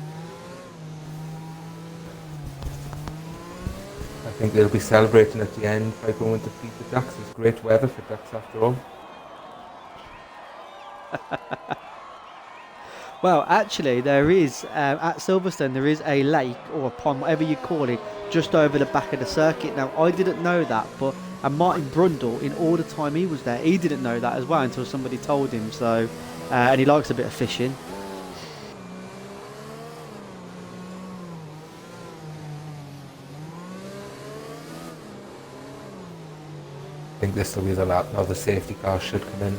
I think they'll be celebrating at the end by going to feed the ducks. It's great weather for ducks after all. Well, actually, there is, at Silverstone, there is a lake or a pond, whatever you call it, just over the back of the circuit. Now, I didn't know that, but Martin Brundle, in all the time he was there, he didn't know that as well until somebody told him. So, and he likes a bit of fishing. I think this will be the lap. Now the safety car should come in.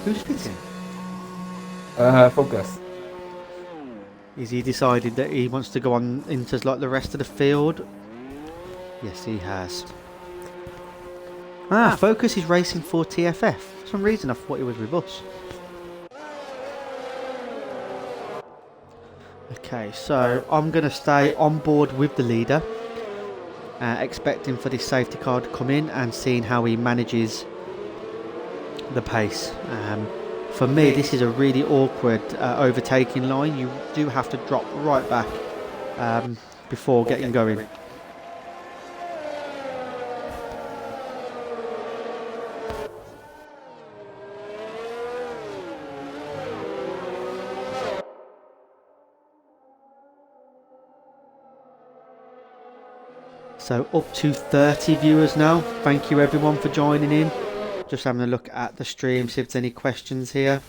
Who's pitting? Focus. Is he decided that he wants to go on Inters like the rest of the field? Yes, he has. Focus is racing for TFF. For some reason I thought he was with us. Okay, so I'm going to stay on board with the leader, expecting for this safety car to come in and seeing how he manages the pace. For me, this is a really awkward overtaking line. You do have to drop right back before getting going. So up to 30 viewers now. Thank you everyone for joining in. Just having a look at the stream, see if there's any questions here.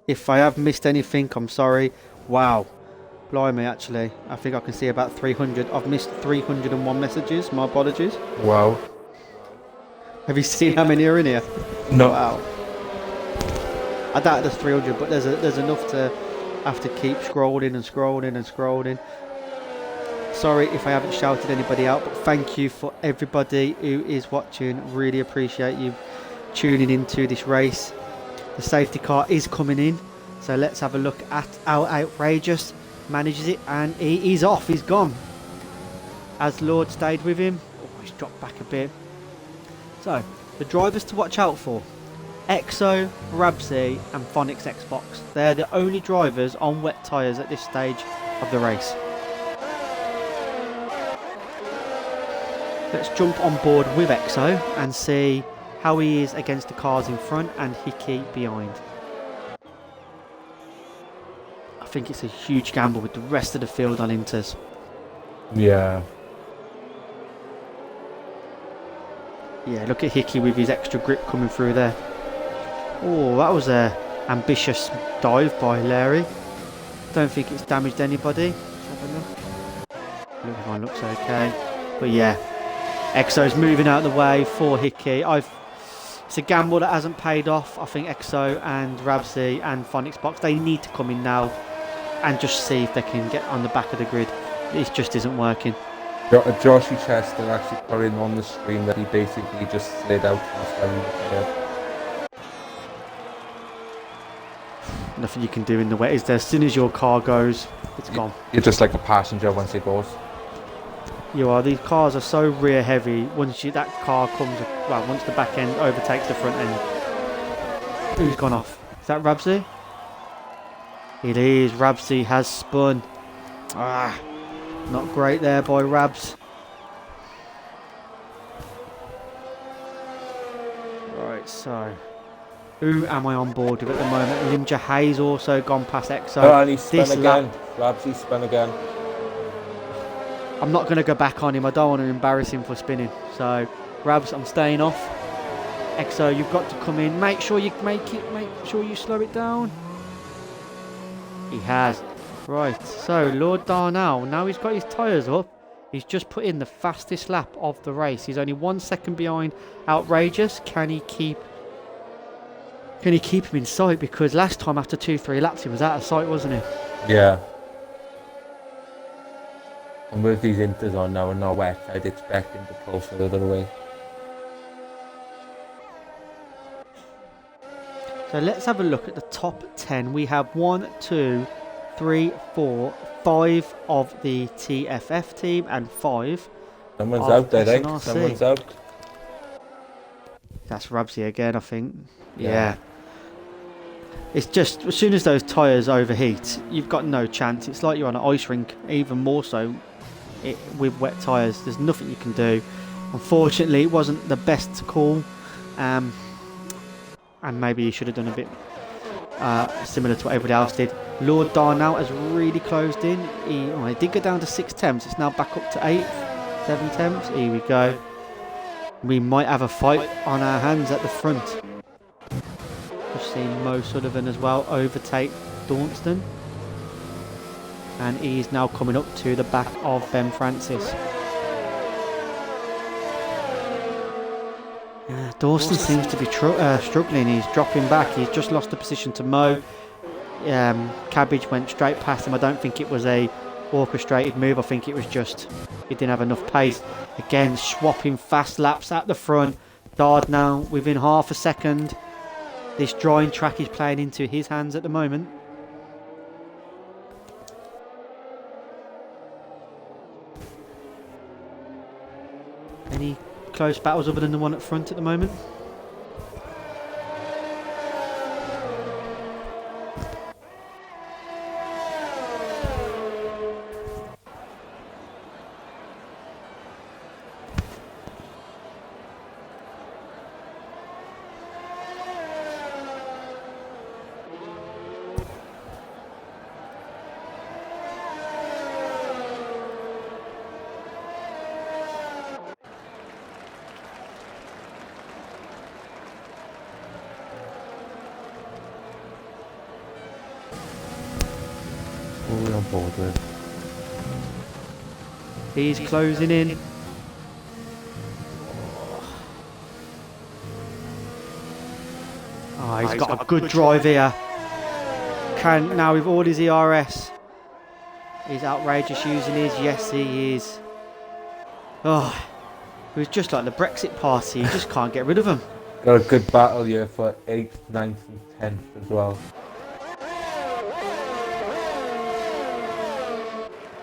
If I have missed anything, I'm sorry. Wow. Blimey, actually. I think I can see about 300. I've missed 301 messages. My apologies. Wow. Have you seen how many are in here? No. Wow. I doubt there's 300, but there's enough to have to keep scrolling and scrolling and scrolling. Sorry if I haven't shouted anybody out, but thank you for everybody who is watching. Really appreciate you tuning into this race. The safety car is coming in, so let's have a look at how Outrageous manages it, and he is off, he's gone. As Lord stayed with him. Oh, he's dropped back a bit. So, the drivers to watch out for. Exo, Rabsy and Phonics Xbox. They're the only drivers on wet tyres at this stage of the race. Let's jump on board with Exo and see how he is against the cars in front and Hickey behind. I think it's a huge gamble with the rest of the field on Inters. Yeah. Yeah, look at Hickey with his extra grip coming through there. Oh, that was a ambitious dive by Larry. Don't think it's damaged anybody. Let's have a look. Everyone looks okay. But yeah, Exo's moving out of the way for Hickey. It's a gamble that hasn't paid off. I think Exo and Rabsy and Phonics Box, they need to come in now and just see if they can get on the back of the grid. It just isn't working. Joshy Chester actually put in on the screen that he basically just slid out. Nothing you can do in the wet, is there? As soon as your car goes, it's gone. You're just like a passenger once it goes. You are. These cars are so rear heavy. Once that car comes, well, once the back end overtakes the front end. Who's gone off? Is that Rabsy? It is. Rabsy has spun. Ah, not great there by Rabs. Right, so who am I on board with at the moment? Limja Hayes also gone past Exo. Oh, and he spun again. Rabsy spun again. I'm not going to go back on him. I don't want to embarrass him for spinning. So, Rabs, I'm staying off. Exo, you've got to come in. Make sure you make it. Make sure you slow it down. He has. Right. So, Lord Darnell, now he's got his tyres up. He's just put in the fastest lap of the race. He's only 1 second behind Outrageous. Can he keep him in sight? Because last time after 2-3 laps, he was out of sight, wasn't he? Yeah. And with these Inters on now and not wet, I'd expect him to pull further away. So let's have a look at the top 10. We have 1, 2, 3, 4, 5 of the TFF team and 5. Someone's out, I think. SNRC. Someone's out. That's Rabsy again, I think. Yeah. It's just, as soon as those tyres overheat, you've got no chance. It's like you're on an ice rink, even more so with wet tyres. There's nothing you can do. Unfortunately, it wasn't the best call. And maybe he should have done a bit similar to what everybody else did. Lord Darnell has really closed in. He did go down to 6 temps. It's now back up to 8th, 7 temps. Here we go. We might have a fight on our hands at the front. We've seen Mo Sullivan as well overtake Daunston. And he's now coming up to the back of Ben Francis. Dawson seems to be struggling. He's dropping back. He's just lost the position to Mo. Cabbage went straight past him. I don't think it was a orchestrated move. I think it was just he didn't have enough pace. Again, swapping fast laps at the front. Dard now within half a second. This drying track is playing into his hands at the moment. Any close battles other than the one at front at the moment? What are we on board with? He's closing in. Oh, he's got a good drive here. Now with all his ERS. He's outrageous using his. Yes, he is. Oh, it was just like the Brexit party. You just can't get rid of him. Got a good battle here for 8th, 9th and 10th as well.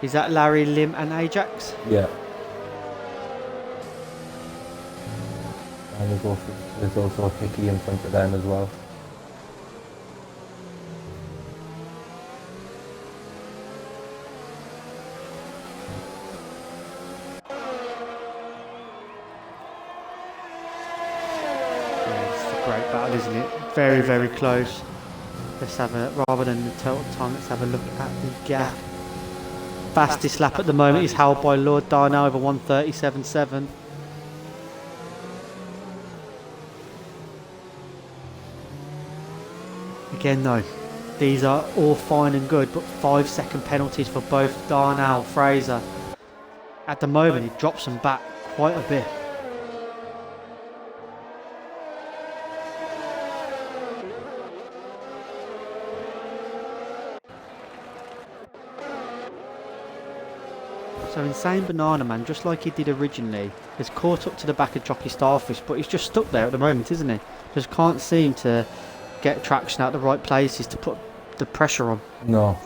Is that Larry, Lim and Ajax? Yeah. And there's also Hickey in front of them as well. Great battle, isn't it? Very, very close. Let's have a, rather than the total time, let's have a look at the gap. Fastest lap at the moment is held by Lord Darnell over 1:37.7. Again though, these are all fine and good, but 5-second penalties for both Darnell, Fraser. At the moment, it drops them back quite a bit. So Insane Banana Man, just like he did originally, has caught up to the back of Jockey Starfish, but he's just stuck there at the moment, isn't he? Just can't seem to get traction out the right places to put the pressure on. No.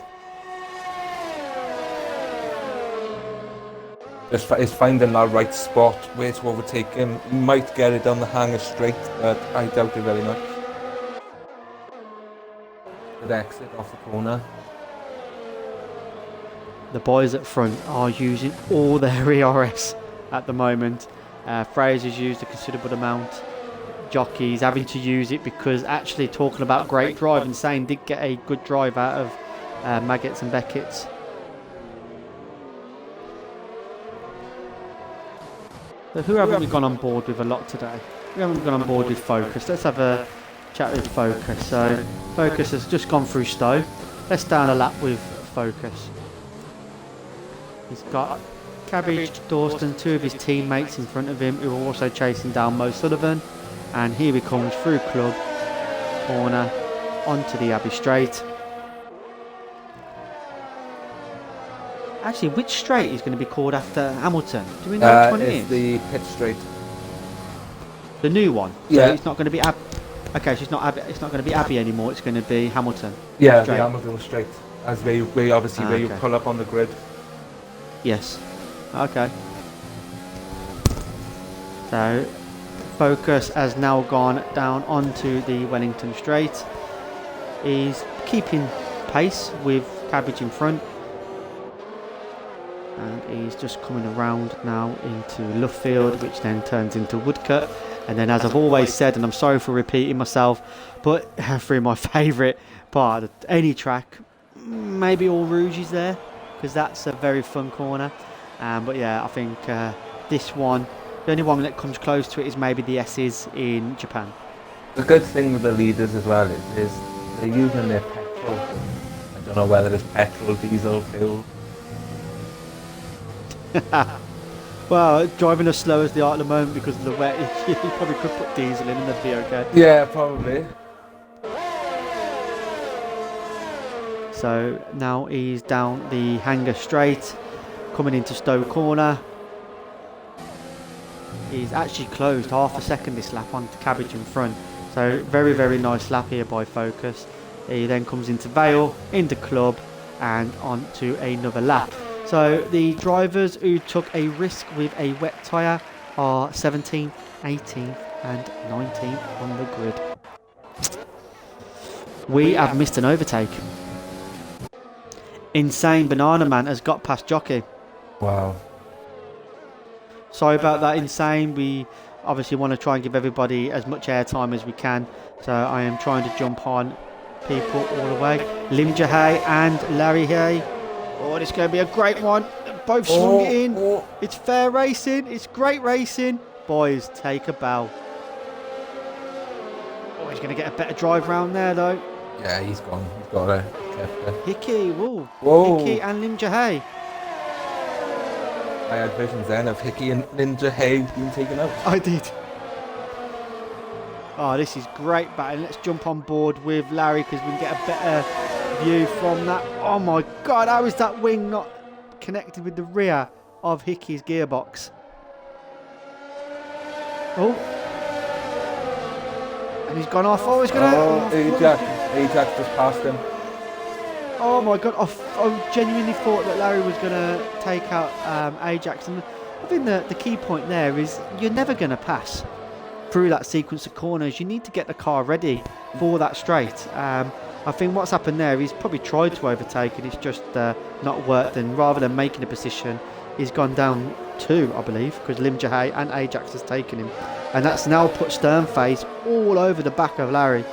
It's finding that right spot where to overtake him. He might get it down the hanger straight, but I doubt it very much. Good exit off the corner. The boys at front are using all their ERS at the moment. Fraser's used a considerable amount. Jockey's having to use it because, actually, talking about great drive, Insane did get a good drive out of Maggots and Beckett's. So who haven't we gone on board with a lot today? We haven't gone on board with Focus. Let's have a chat with Focus. So Focus has just gone through Stowe. Let's down a lap with Focus. He's got Cabbage, Dawson, two of his teammates in front of him who are also chasing down Mo Sullivan. And here he comes through Club, corner, onto the Abbey Straight. Actually, which straight is going to be called after Hamilton? Do we know which one it is? It's the Pit Straight. The new one? Yeah. So it's not going to be okay, so it's not going to be Abbey anymore, it's going to be Hamilton. Yeah, straight. the Hamilton Straight. As where you pull up on the grid. Yes. Okay. So Focus has now gone down onto the Wellington Straight. He's keeping pace with Cabbage in front. And he's just coming around now into Luffield, which then turns into Woodcut. And then, as I've always said, and I'm sorry for repeating myself, but through my favourite part of any track, maybe All Rouge is there, because that's a very fun corner. But yeah, I think this one, the only one that comes close to it is maybe the S's in Japan. The good thing with the leaders as well is they're using their petrol. I don't know whether it's petrol, diesel, fuel. Well, driving as slow as they are at the moment because of the wet, you probably could put diesel in and they'd be okay. Yeah, probably. So now he's down the Hanger Straight, coming into Stowe Corner. He's actually closed half a second this lap onto Cabbage in front. So very, very nice lap here by Focus. He then comes into Vale, into Club, and onto another lap. So the drivers who took a risk with a wet tyre are 17th, 18th and 19th on the grid. We have missed an overtake. Insane Banana Man has got past Jockey. Wow. Sorry about that, Insane. We obviously want to try and give everybody as much airtime as we can. So I am trying to jump on people all the way. Lim Jahay and Larry Hay. Oh, this is going to be a great one. Both swung it in. It's fair racing. It's great racing. Boys, take a bow. Oh, he's going to get a better drive round there, though. Yeah, he's gone. He's got a Hickey, whoa. Whoa. Hickey and Lim Jahay. I had visions then of Hickey and Ninja Hay being taken out. I did. Oh, this is great battle. Let's jump on board with Larry because we can get a better view from that. Oh my God, how is that wing not connected with the rear of Hickey's gearbox? Oh. And he's gone off. Oh, he's going to... Oh, Ajax just passed him. Oh my God, I genuinely thought that Larry was going to take out Ajax. And I think the key point there is you're never going to pass through that sequence of corners, you need to get the car ready for that straight. I think what's happened there, he's probably tried to overtake and it's just not worked, and rather than making a position, he's gone down 2, I believe, because Lim Jahay and Ajax has taken him, and that's now put Sternface all over the back of Larry.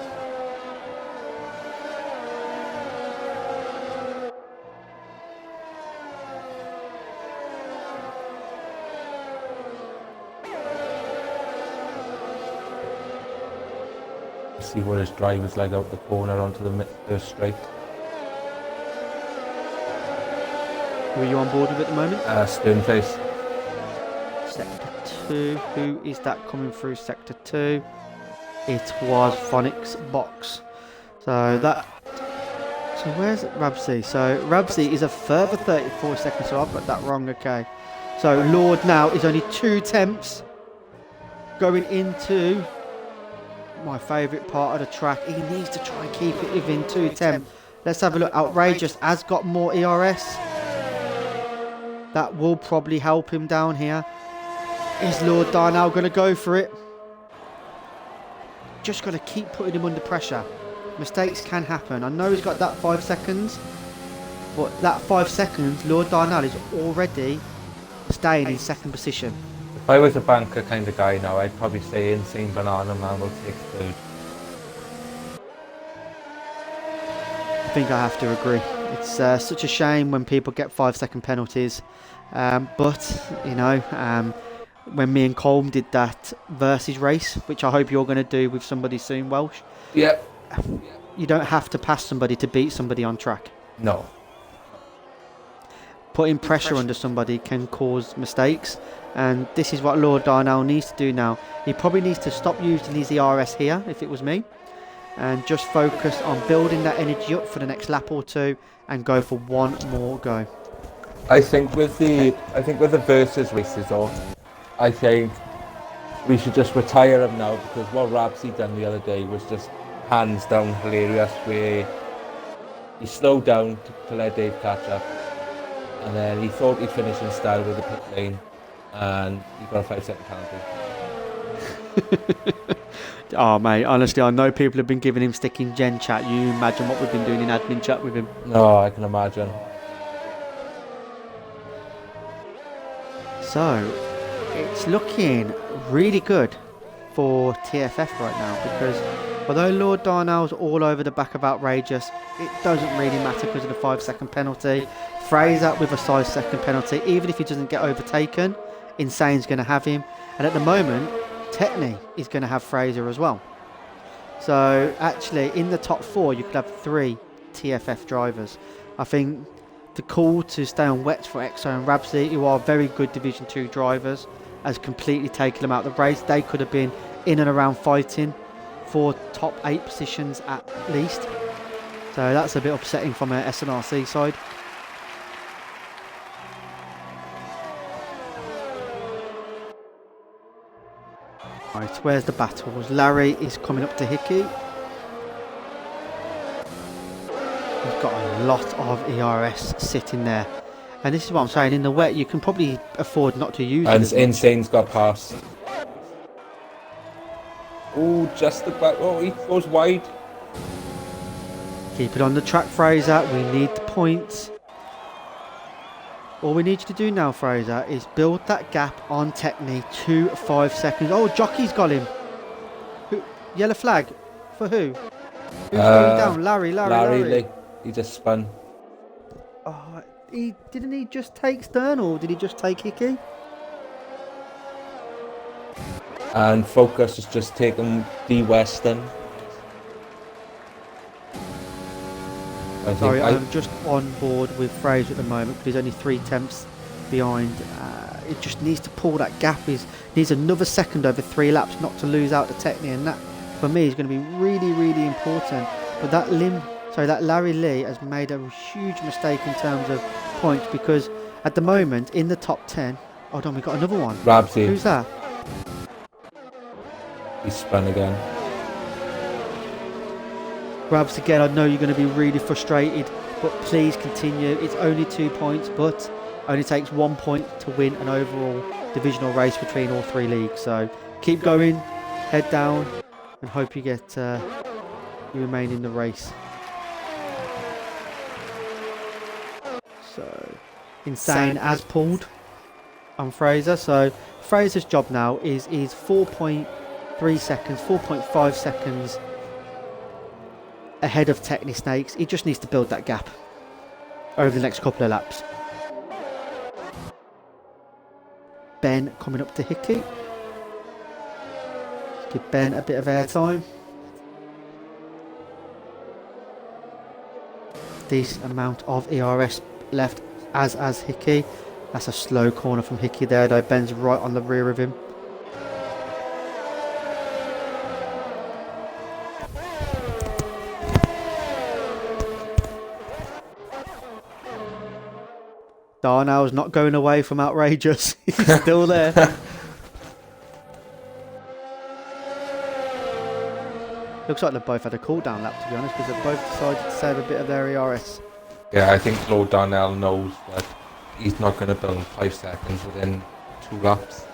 See what his driver's like out the corner onto the straight. Who are you on board with at the moment? Sternface. Sector 2. Who is that coming through Sector 2? It was Phoenix Box. So where's Rabsy? So Rabsy is a further 34 seconds. So I've got that wrong. Okay. So Lord now is only 2 tenths going into my favourite part of the track. He needs to try and keep it within 2 tenths. Let's have a look. Outrageous has got more ERS. That will probably help him down here. Is Lord Darnell going to go for it? Just got to keep putting him under pressure. Mistakes can happen. I know he's got that 5 seconds, but that 5 seconds, Lord Darnell is already staying in second position. If I was a banker kind of guy now, I'd probably say Insane Banana Man will take 3rd. I think I have to agree. It's such a shame when people get 5-second penalties. But, you know, when me and Colm did that versus race, which I hope you're going to do with somebody soon, Welsh. Yeah. You don't have to pass somebody to beat somebody on track. No. Putting pressure under somebody can cause mistakes. And this is what Lord Darnell needs to do now. He probably needs to stop using his ERS here, if it was me, and just focus on building that energy up for the next lap or 2 and go for one more go. I think with the versus races though, I think we should just retire him now, because what Rabsy done the other day was just hands down hilarious, where he slowed down to let Dave catch up, and then he thought he'd finish in style with the pit lane, and he got a 5-second penalty. Oh mate, honestly, I know people have been giving him stick in Gen chat. You imagine what we've been doing in admin chat with him. No, I can imagine. So it's looking really good for TFF right now, because although Lord Darnell's all over the back of Outrageous, it doesn't really matter because of the 5-second penalty. Fraser with a 5-second penalty, even if he doesn't get overtaken, Insane's going to have him. And at the moment, Tetney is going to have Fraser as well. So actually, in the top 4, you could have 3 TFF drivers. I think the call to stay on wets for Exo and Rabsy, who are very good Division 2 drivers, has completely taken them out of the race. They could have been in and around fighting for top 8 positions at least. So that's a bit upsetting from an SNRC side. Right, where's the battles? Larry is coming up to Hickey. He's got a lot of ERS sitting there. And this is what I'm saying, in the wet you can probably afford not to use it. And Insane's got past. Oh, just about. Oh, he goes wide. Keep it on the track, Fraser. We need the points. All we need you to do now, Fraser, is build that gap on Techni to 5 seconds. Oh, Jockey's got him. Who? Yellow flag. For who? Who's going down? Larry. He just spun. Oh, didn't he just take Stern, or did he just take Hickey? And Focus has just taken D Western. Sorry, I'm just on board with Fraser at the moment, but he's only 3 tenths behind. It just needs to pull that gap. He needs another second over 3 laps not to lose out to Techni, and that for me is going to be really, really important. But that Larry Lee has made a huge mistake in terms of points, because at the moment in the top 10, hold on, we got another one. Rabsy. Who's that? He spun again. Rabs again, I know you're going to be really frustrated, but please continue. It's only 2 points, but only takes 1 point to win an overall divisional race between all 3 leagues. So keep going, head down and hope you get you remain in the race. So Insane has pulled on Fraser, so Fraser's job now is 4.3 seconds, 4.5 seconds ahead of Techni Snakes. He just needs to build that gap over the next couple of laps. Ben coming up to Hickey. Let's give Ben a bit of airtime. Decent amount of ERS left as Hickey. That's a slow corner from Hickey there though. Ben's right on the rear of him. Darnell's not going away from outrageous. He's still there. Looks like they both had a cool down lap, to be honest, because they both decided to save a bit of their ERS. Yeah, I think Lord Darnell knows that he's not going to build 5 seconds within 2 laps.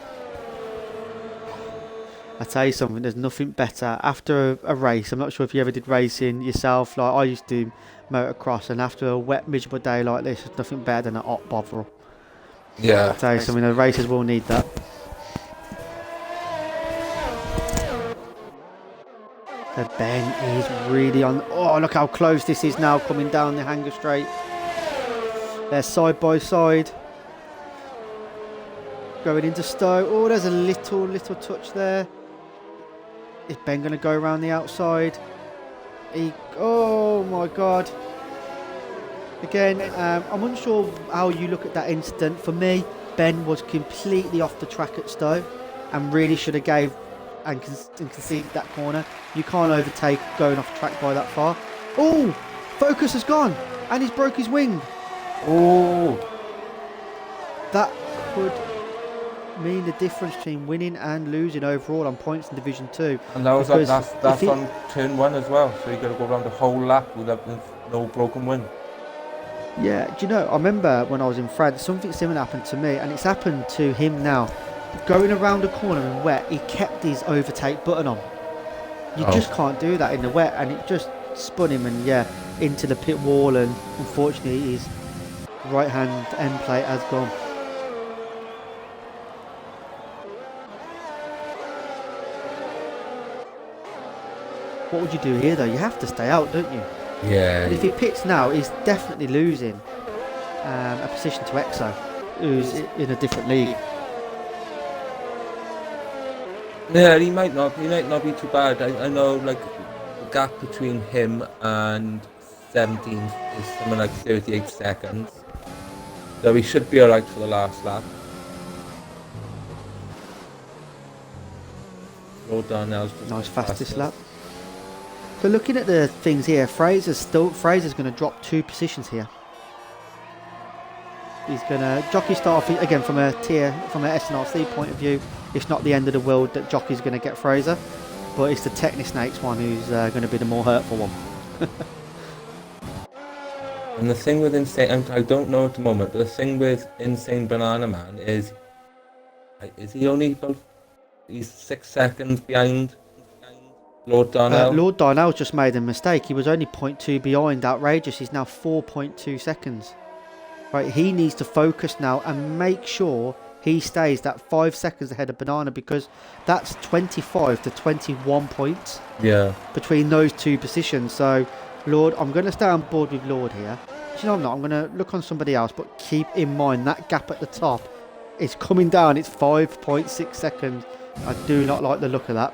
I tell you something, there's nothing better after a race. I'm not sure if you ever did racing yourself. Like I used to do motocross, and after a wet, miserable day like this, there's nothing better than a hot bottle. Yeah. I tell you something, the racers will need that. So Ben is really on. Oh, look how close this is now, coming down the hanger straight. They're side by side. Going into Stowe. Oh, there's a little touch there. Is Ben going to go around the outside? Oh my God. Again, I'm unsure how you look at that incident. For me, Ben was completely off the track at Stowe and really should have gave and conceded that corner. You can't overtake going off track by that far. Oh, focus has gone and he's broke his wing. Oh, that could mean the difference between winning and losing overall on points in Division 2. And that was that's on turn 1 as well, so you got to go around the whole lap with no broken wing. Yeah, do you know, I remember when I was in France, something similar happened to me, and it's happened to him now. Going around a corner in wet, he kept his overtake button on. You just can't do that in the wet, and it just spun him and into the pit wall, and unfortunately his right hand end plate has gone. What would you do here though? You have to stay out, don't you? Yeah. And if he pits now, he's definitely losing a position to Exo, who's in a different league. Yeah, he might not be too bad. I know, like, the gap between him and 17th is something like 38 seconds. So he should be alright for the last lap. Lord Darnell's nice fastest lap. So looking at the things here, Fraser's going to drop 2 positions here. He's going to jockey start off again from a SNRC point of view. It's not the end of the world that jockey's going to get Fraser, but it's the Techni Snakes one who's going to be the more hurtful one. And the thing with Insane, I don't know at the moment, but the thing with Insane Banana Man is he only about, he's 6 seconds behind Lord Darnell? Lord Darnell's just made a mistake. He was only 0.2 behind Outrageous. He's now 4.2 seconds. Right, he needs to focus now and make sure he stays that 5 seconds ahead of Banana, because that's 25 to 21 points between those 2 positions. So, Lord, I'm going to stay on board with Lord here. Do you know I'm not? I'm going to look on somebody else, but keep in mind that gap at the top is coming down. It's 5.6 seconds. I do not like the look of that.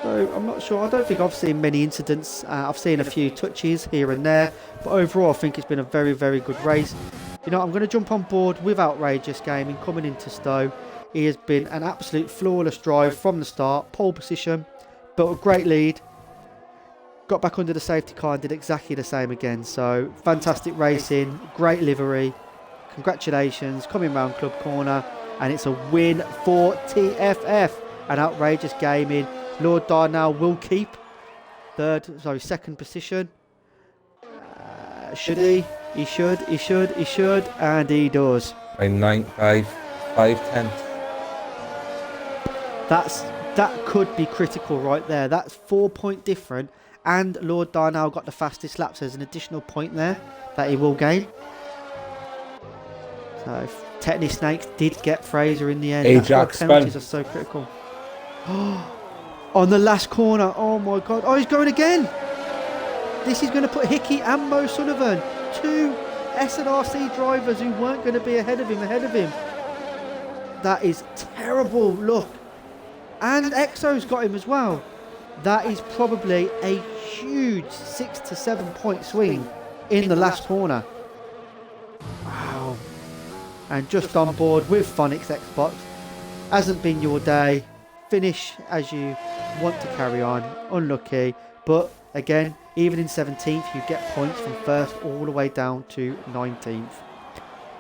So I'm not sure. I don't think I've seen many incidents. I've seen a few touches here and there, but overall I think it's been a very, very good race. You know, I'm going to jump on board with Outrageous Gaming coming into Stowe. He has been an absolute flawless drive from the start, pole position, built a great lead, got back under the safety car and did exactly the same again. So fantastic racing, great livery, congratulations, coming round Club Corner, and it's a win for TFF and Outrageous Gaming. Lord Darnell will keep second position. Should he? He should, and he does. By 5/10. That could be critical right there. That's 4-point difference, and Lord Darnell got the fastest laps. There's an additional point there that he will gain. So Techni Snakes did get Fraser in the end. Ajax penalties are so critical. On the last corner, oh my god. Oh, he's going again. This is going to put Hickey and Mo Sullivan, two SNRC drivers who weren't going to be ahead of him. That is terrible. Look. And Exo's got him as well. That is probably a huge 6 to 7 point swing in the last corner. Wow. And just on board with Phonics Xbox. Hasn't been your day. Finish as you want to carry on. Unlucky. But again, even in 17th, you get points from first all the way down to 19th.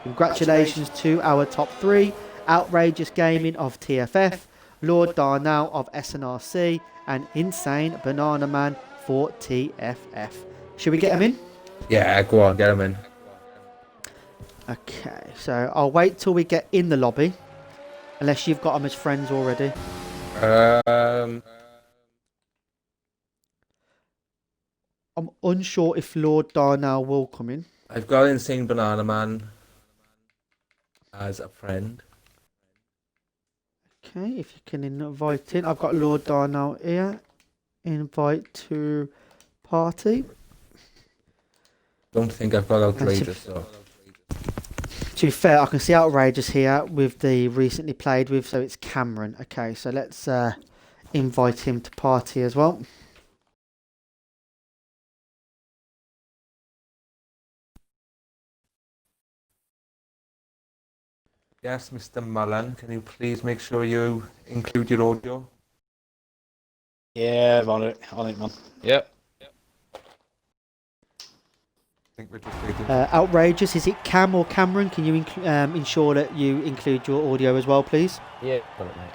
Congratulations to our top three. Outrageous Gaming of TFF, Lord Darnell of SNRC, and Insane Banana Man for TFF. Should we get them in? Yeah, go on, get them in. Okay, so I'll wait till we get in the lobby, unless you've got them as friends already. I'm unsure if Lord Darnell will come in. I've got Insane Banana Man as a friend. Okay, if you can invite in. I've got Lord Darnell here. Invite to party. Don't think I've got Outrageous though. To be fair, I can see Outrageous here with the recently played with, so it's Cameron. Okay, so let's invite him to party as well. Yes, Mr. Mullen, can you please make sure you include your audio? Yeah, on it, man. Yep. I think we're just waiting. Outrageous, is it Cam or Cameron? Can you ensure that you include your audio as well, please? Yeah, got it, mate.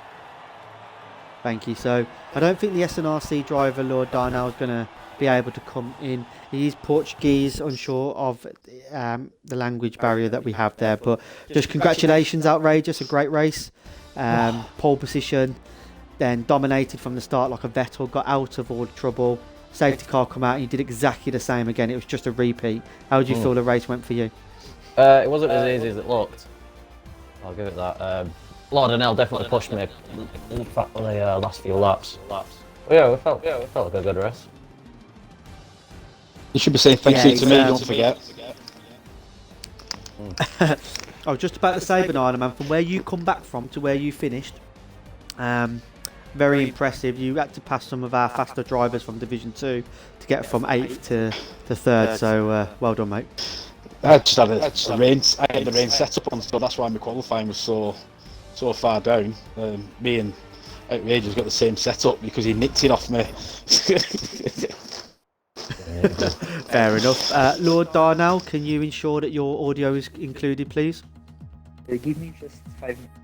Thank you. So I don't think the SNRC driver, Lord Darnell, is going to be able to come in. He is Portuguese, unsure of the language barrier that we have there. But just congratulations, Outrageous, a great race. Pole position, then dominated from the start like a Vettel, got out of all the trouble. Safety car come out and you did exactly the same again. It was just a repeat. How did you feel the race went for you? It wasn't as easy as it looked. I'll give it that. Lord and L definitely pushed me in the last few laps. But yeah, we felt like a good race. You should be saying thank you to me, don't forget. I was just about to say, Banana Man, from where you come back from to where you finished, very impressive. You had to pass some of our faster drivers from Division 2 to get from 8th to 3rd, so well done, mate. I just had the rain set up on, so that's why my qualifying was so far down. Me and Outrageous got the same setup because he nicked it off me. Fair enough. Lord Darnell, can you ensure that your audio is included, please? Give me just 5 minutes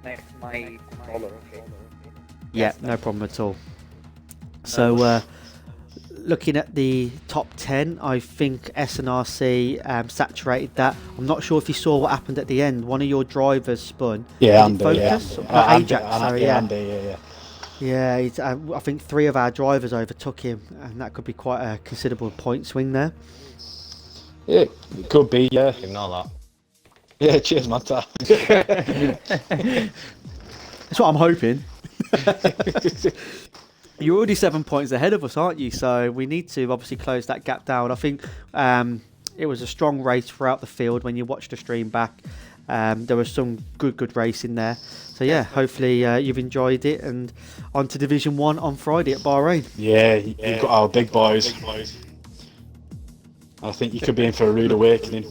next to my controller, okay? Yeah, no problem at all. So, looking at the top 10, I think SNRC saturated that. I'm not sure if you saw what happened at the end. One of your drivers spun. Yeah, Andy. Focus? Yeah. Ajax, sorry, yeah. Andy, yeah. Yeah, I think 3 of our drivers overtook him, and that could be quite a considerable point swing there. Yeah, it could be, yeah. Ignore that. Yeah, cheers, man. That's what I'm hoping. You're already 7 points ahead of us, aren't you? So we need to obviously close that gap down. I think it was a strong race throughout the field when you watched the stream back. There was some good racing there. So yeah, hopefully you've enjoyed it, and on to Division 1 on Friday at Bahrain. Yeah, you've got our big boys. I think you could be in for a rude awakening.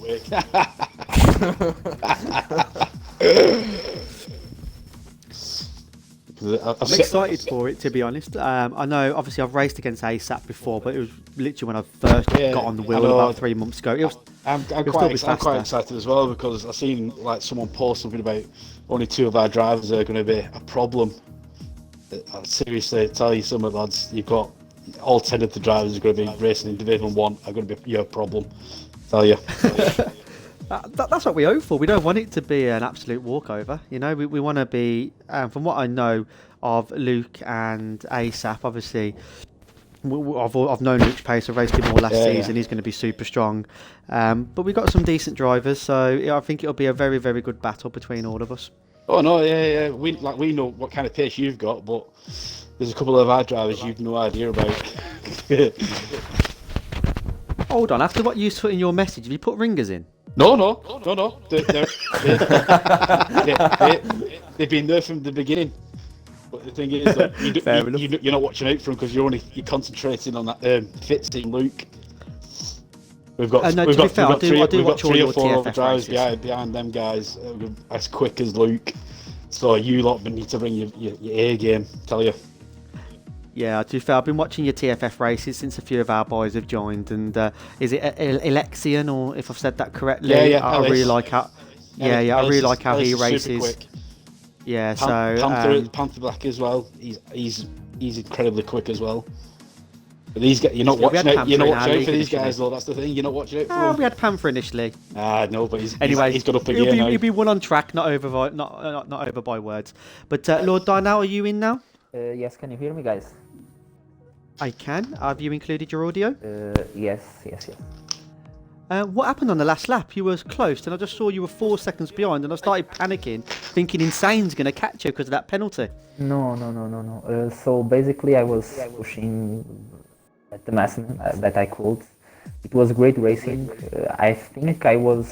I'm excited for it, to be honest. I know, obviously, I've raced against ASAP before, but it was literally when I first got on the wheel about 3 months ago. I'm quite excited as well, because I've seen like someone post something about only 2 of our drivers are going to be a problem. I seriously tell you, some of the lads, you've got all 10 of the drivers are going to be racing in Division 1 are going to be your problem. Tell you. That's what we hope for. We don't want it to be an absolute walkover. You know, we want to be, from what I know of Luke and ASAP, obviously, I've known Luke's pace. I've raced him all last season. He's going to be super strong. But we've got some decent drivers, so I think it'll be a very, very good battle between all of us. Oh no, yeah. We know what kind of pace you've got, but there's a couple of our drivers you've no idea about. Hold on, after what you put in your message, have you put ringers in? No. They've been there from the beginning. But the thing is, that you're not watching out for them because you're concentrating on that Fitzy and Luke. We've got three or four other drivers behind them guys as quick as Luke. So you lot need to bring your A game. Tell you. Yeah, to be fair, I've been watching your TFF races since a few of our boys have joined, and is it Alexian, or if I've said that correctly? Yeah. I really like how. I really like how he races. Yeah, Panther Black as well. He's incredibly quick as well. But these guys, you're not watching out for these guys though. That's the thing. You're not watching out for them. We had Panther initially. No, but he's got up again. He'll be one on track, not over by words. But Lord Darnell, are you in now? Yes, can you hear me, guys? I can. Have you included your audio? Yes. What happened on the last lap? You were close, and I just saw you were 4 seconds behind, and I started panicking, thinking Insane's going to catch you because of that penalty. No. So basically, I was pushing at the maximum that I could. It was great racing. I think I was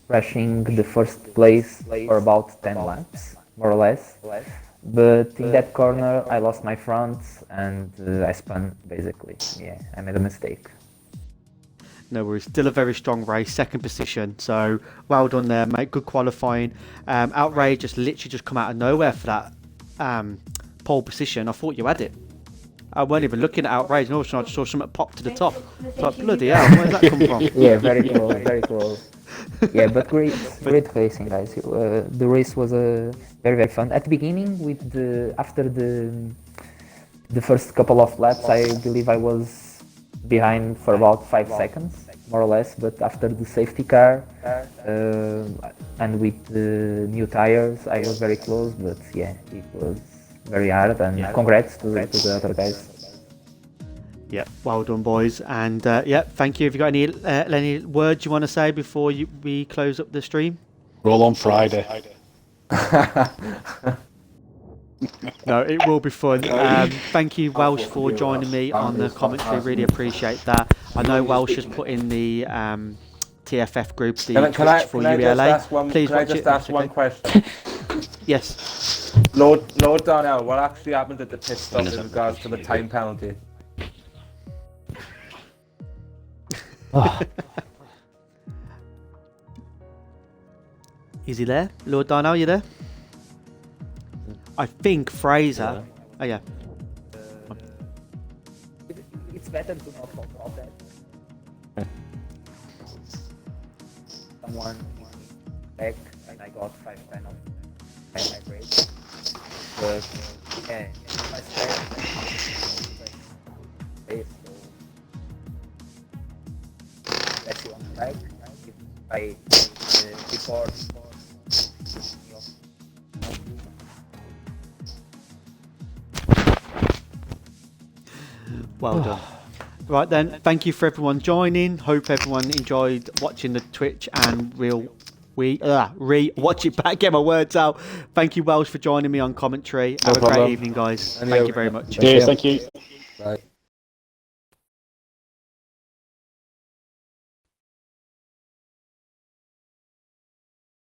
rushing the first place for about 10 laps, more or less. But in that corner, I lost my front and I spun, basically. Yeah, I made a mistake. No worries. Still a very strong race, second position. So well done there, mate. Good qualifying. Outrage just literally just come out of nowhere for that pole position. I thought you had it. I weren't even looking at Outrage. And all of a sudden I just saw something pop to the top. It's like, bloody hell, where did that come from? Yeah, very close. Yeah, but great racing, guys. The race was very, very fun. At the beginning, after the first couple of laps, I believe I was behind for about 5 seconds, more or less. But after the safety car and with the new tires, I was very close. But yeah, it was very hard. And congrats to the other guys. Yeah, well done, boys, and thank you. Have you got any words you want to say before we close up the stream? Roll on Friday. No, it will be fun. Thank you, Welsh, for joining me on the commentary. Really appreciate that. I know Welsh has put in the TFF group the Twitch for UELA. Please can I just ask one question? Yes. Lord Darnell, what actually happened at the pit stop in regards to the time penalty? Is he there? Lord Darnell, you there? I think Fraser. Oh yeah. It's better to not talk about that. Someone back and I got 5 penalties and my break. But yeah, I said that's you on track. I before. Well done. Right then, thank you for everyone joining. Hope everyone enjoyed watching the Twitch, and we'll re-watch it back, get my words out. Thank you, Welsh, for joining me on commentary. Have a great evening, guys. Thank you very much. Cheers, thank you.